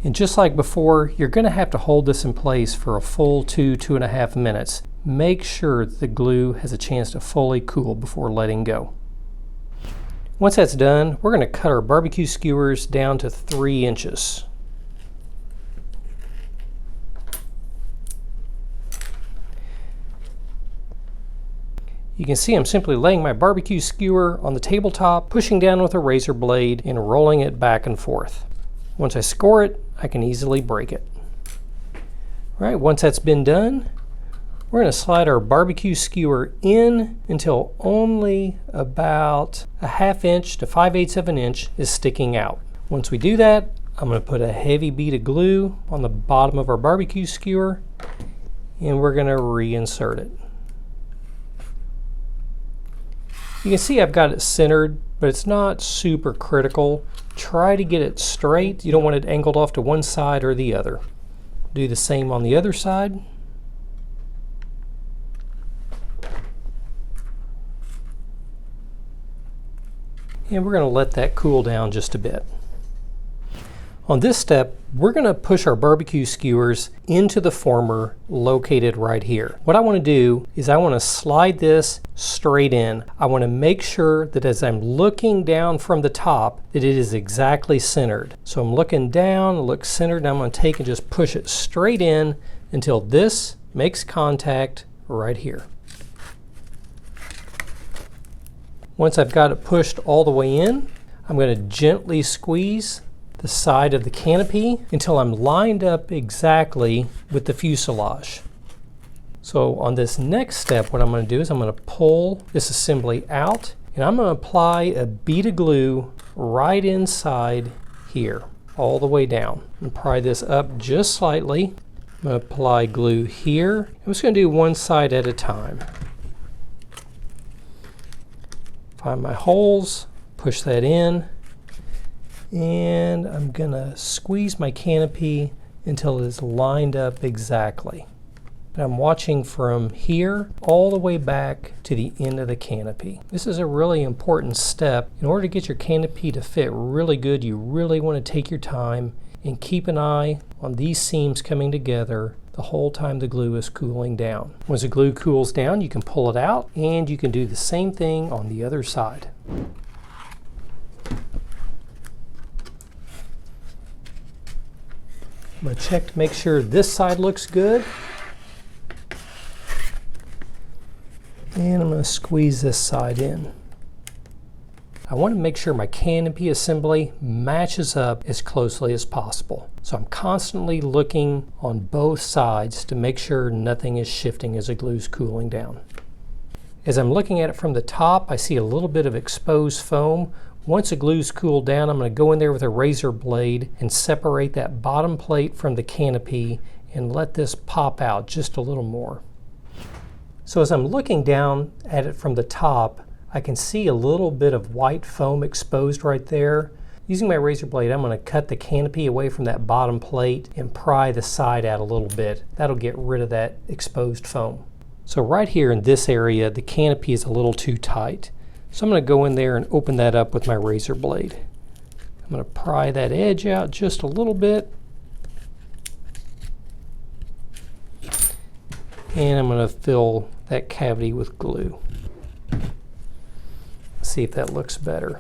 And just like before, you're going to have to hold this in place for a full 2.5 minutes. Make sure that the glue has a chance to fully cool before letting go. Once that's done, we're going to cut our barbecue skewers down to 3 inches. You can see I'm simply laying my barbecue skewer on the tabletop, pushing down with a razor blade, and rolling it back and forth. Once I score it, I can easily break it. All right, once that's been done, we're going to slide our barbecue skewer in until only about a 1/2 inch to 5/8 of an inch is sticking out. Once we do that, I'm going to put a heavy bead of glue on the bottom of our barbecue skewer, and we're going to reinsert it. You can see I've got it centered, but it's not super critical. Try to get it straight. You don't want it angled off to one side or the other. Do the same on the other side. And we're going to let that cool down just a bit. On this step, we're going to push our barbecue skewers into the former located right here. What I want to do is I want to slide this straight in. I want to make sure that as I'm looking down from the top that it is exactly centered. So I'm looking down, look centered, and I'm going to take and just push it straight in until this makes contact right here. Once I've got it pushed all the way in, I'm going to gently squeeze the side of the canopy until I'm lined up exactly with the fuselage. So on this next step, what I'm going to do is I'm going to pull this assembly out, and I'm going to apply a bead of glue right inside here, all the way down. And pry this up just slightly. I'm going to apply glue here. I'm just going to do one side at a time. Find my holes, push that in, and I'm going to squeeze my canopy until it is lined up exactly. And I'm watching from here all the way back to the end of the canopy. This is a really important step. In order to get your canopy to fit really good, you really want to take your time and keep an eye on these seams coming together the whole time the glue is cooling down. Once the glue cools down, you can pull it out, and you can do the same thing on the other side. I'm going to check to make sure this side looks good. And I'm going to squeeze this side in. I want to make sure my canopy assembly matches up as closely as possible. So I'm constantly looking on both sides to make sure nothing is shifting as the glue's cooling down. As I'm looking at it from the top, I see a little bit of exposed foam. Once the glue's cooled down, I'm going to go in there with a razor blade and separate that bottom plate from the canopy and let this pop out just a little more. So as I'm looking down at it from the top, I can see a little bit of white foam exposed right there. Using my razor blade, I'm going to cut the canopy away from that bottom plate and pry the side out a little bit. That'll get rid of that exposed foam. So right here in this area, the canopy is a little too tight. So I'm going to go in there and open that up with my razor blade. I'm going to pry that edge out just a little bit. And I'm going to fill that cavity with glue. See if that looks better.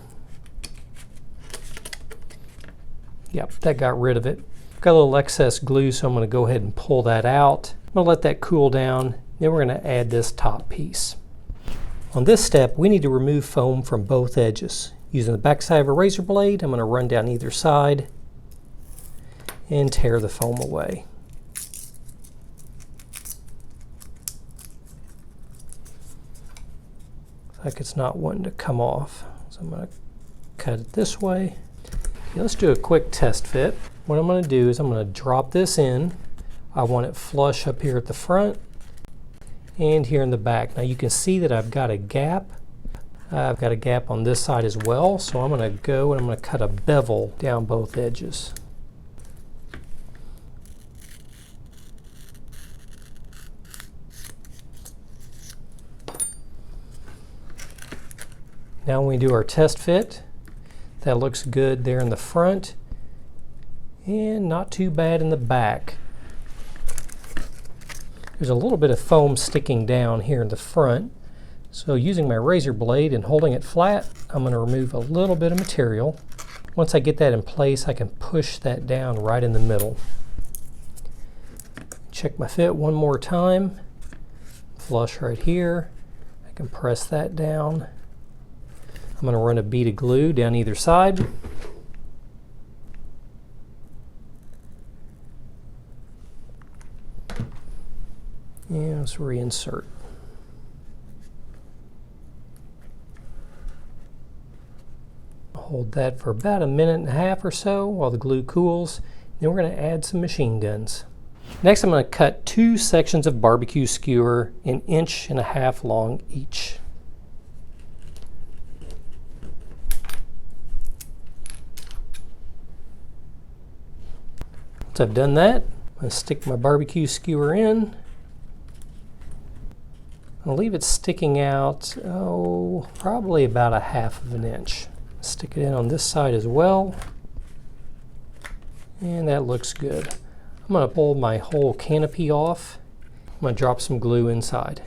Yep, that got rid of it. Got a little excess glue, so I'm going to go ahead and pull that out. I'm going to let that cool down. Then we're going to add this top piece. On this step, we need to remove foam from both edges. Using the back side of a razor blade, I'm going to run down either side and tear the foam away. Looks like it's not wanting to come off, so I'm going to cut it this way. Okay, let's do a quick test fit. What I'm going to do is I'm going to drop this in. I want it flush up here at the front and here in the back. Now you can see that I've got a gap. I've got a gap on this side as well, so I'm going to go and I'm going to cut a bevel down both edges. Now when we do our test fit, that looks good there in the front and not too bad in the back. There's a little bit of foam sticking down here in the front. So using my razor blade and holding it flat, I'm going to remove a little bit of material. Once I get that in place, I can push that down right in the middle. Check my fit one more time. Flush right here. I can press that down. I'm going to run a bead of glue down either side. And let's reinsert. Hold that for about 1.5 minutes or so while the glue cools. Then we're going to add some machine guns. Next, I'm going to cut 2 sections of barbecue skewer 1.5 inches long each. Once I've done that, I'm going to stick my barbecue skewer in. I'll leave it sticking out, probably about 1/2 inch. Stick it in on this side as well. And that looks good. I'm going to pull my whole canopy off. I'm going to drop some glue inside.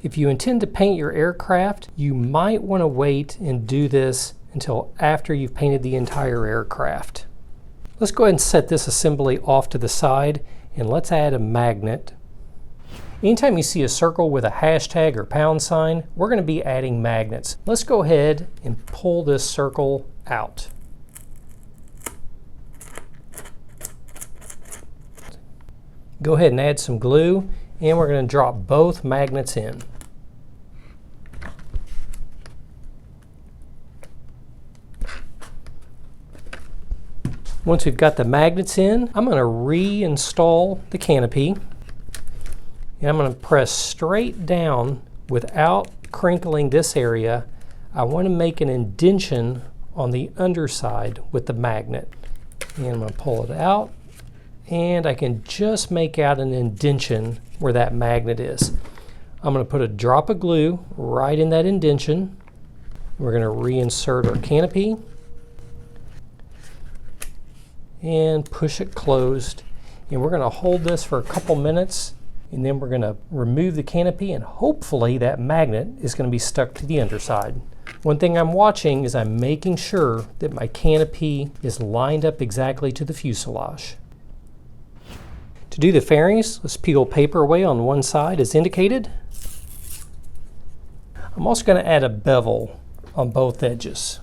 If you intend to paint your aircraft, you might want to wait and do this until after you've painted the entire aircraft. Let's go ahead and set this assembly off to the side and let's add a magnet. Anytime you see a circle with a hashtag or pound sign, we're going to be adding magnets. Let's go ahead and pull this circle out. Go ahead and add some glue and we're going to drop both magnets in. Once we've got the magnets in, I'm going to reinstall the canopy. And I'm going to press straight down without crinkling this area. I want to make an indentation on the underside with the magnet. And I'm going to pull it out. And I can just make out an indentation where that magnet is. I'm going to put a drop of glue right in that indentation. We're going to reinsert our canopy and push it closed. And we're going to hold this for a couple minutes and then we're going to remove the canopy and hopefully that magnet is going to be stuck to the underside. One thing I'm watching is I'm making sure that my canopy is lined up exactly to the fuselage. To do the fairings, let's peel paper away on one side as indicated. I'm also going to add a bevel on both edges.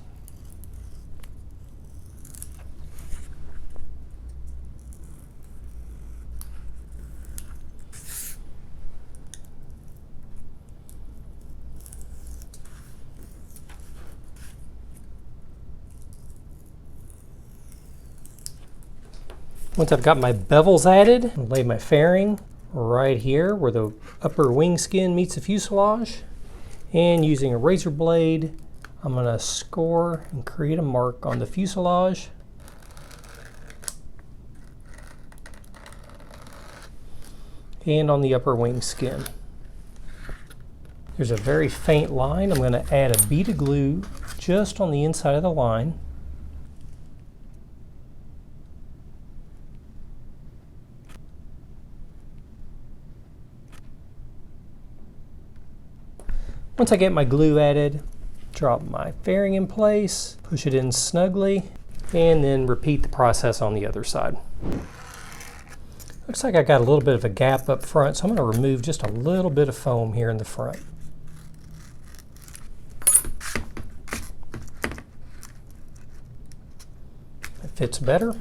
Once I've got my bevels added, I'll lay my fairing right here where the upper wing skin meets the fuselage. And using a razor blade, I'm going to score and create a mark on the fuselage. And on the upper wing skin. There's a very faint line. I'm going to add a bead of glue just on the inside of the line. Once I get my glue added, drop my fairing in place, push it in snugly, and then repeat the process on the other side. Looks like I got a little bit of a gap up front, so I'm going to remove just a little bit of foam here in the front. It fits better.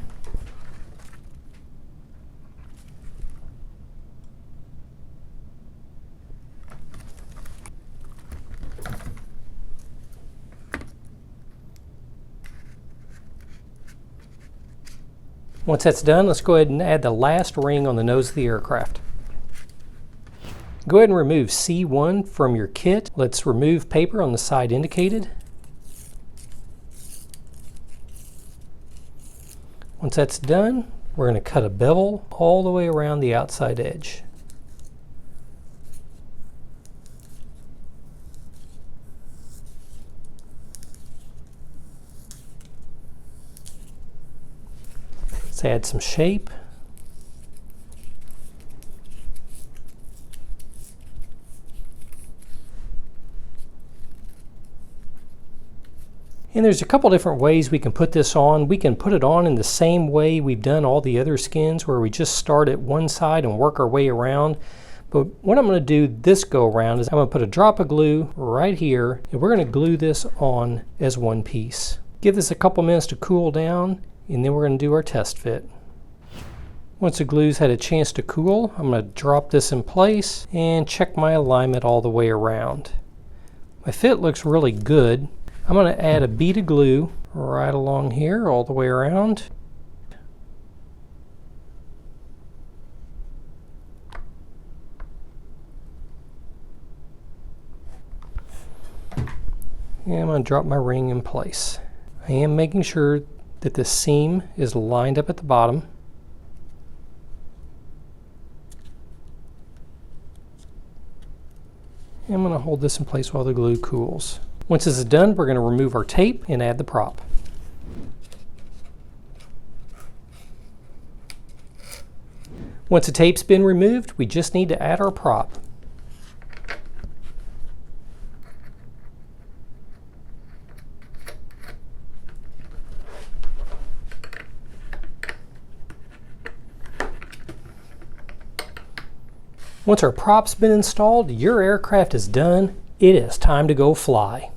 Once that's done, let's go ahead and add the last ring on the nose of the aircraft. Go ahead and remove C1 from your kit. Let's remove paper on the side indicated. Once that's done, we're going to cut a bevel all the way around the outside edge. Let's add some shape. And there's a couple different ways we can put this on. We can put it on in the same way we've done all the other skins, where we just start at one side and work our way around. But what I'm going to do this go around is I'm going to put a drop of glue right here, and we're going to glue this on as one piece. Give this a couple minutes to cool down, and then we're going to do our test fit. Once the glue's had a chance to cool, I'm going to drop this in place and check my alignment all the way around. My fit looks really good. I'm going to add a bead of glue right along here all the way around. And I'm going to drop my ring in place. I am making sure that the seam is lined up at the bottom. And I'm going to hold this in place while the glue cools. Once this is done, we're going to remove our tape and add the prop. Once the tape's been removed, we just need to add our prop. Once our prop's been installed, your aircraft is done. It is time to go fly.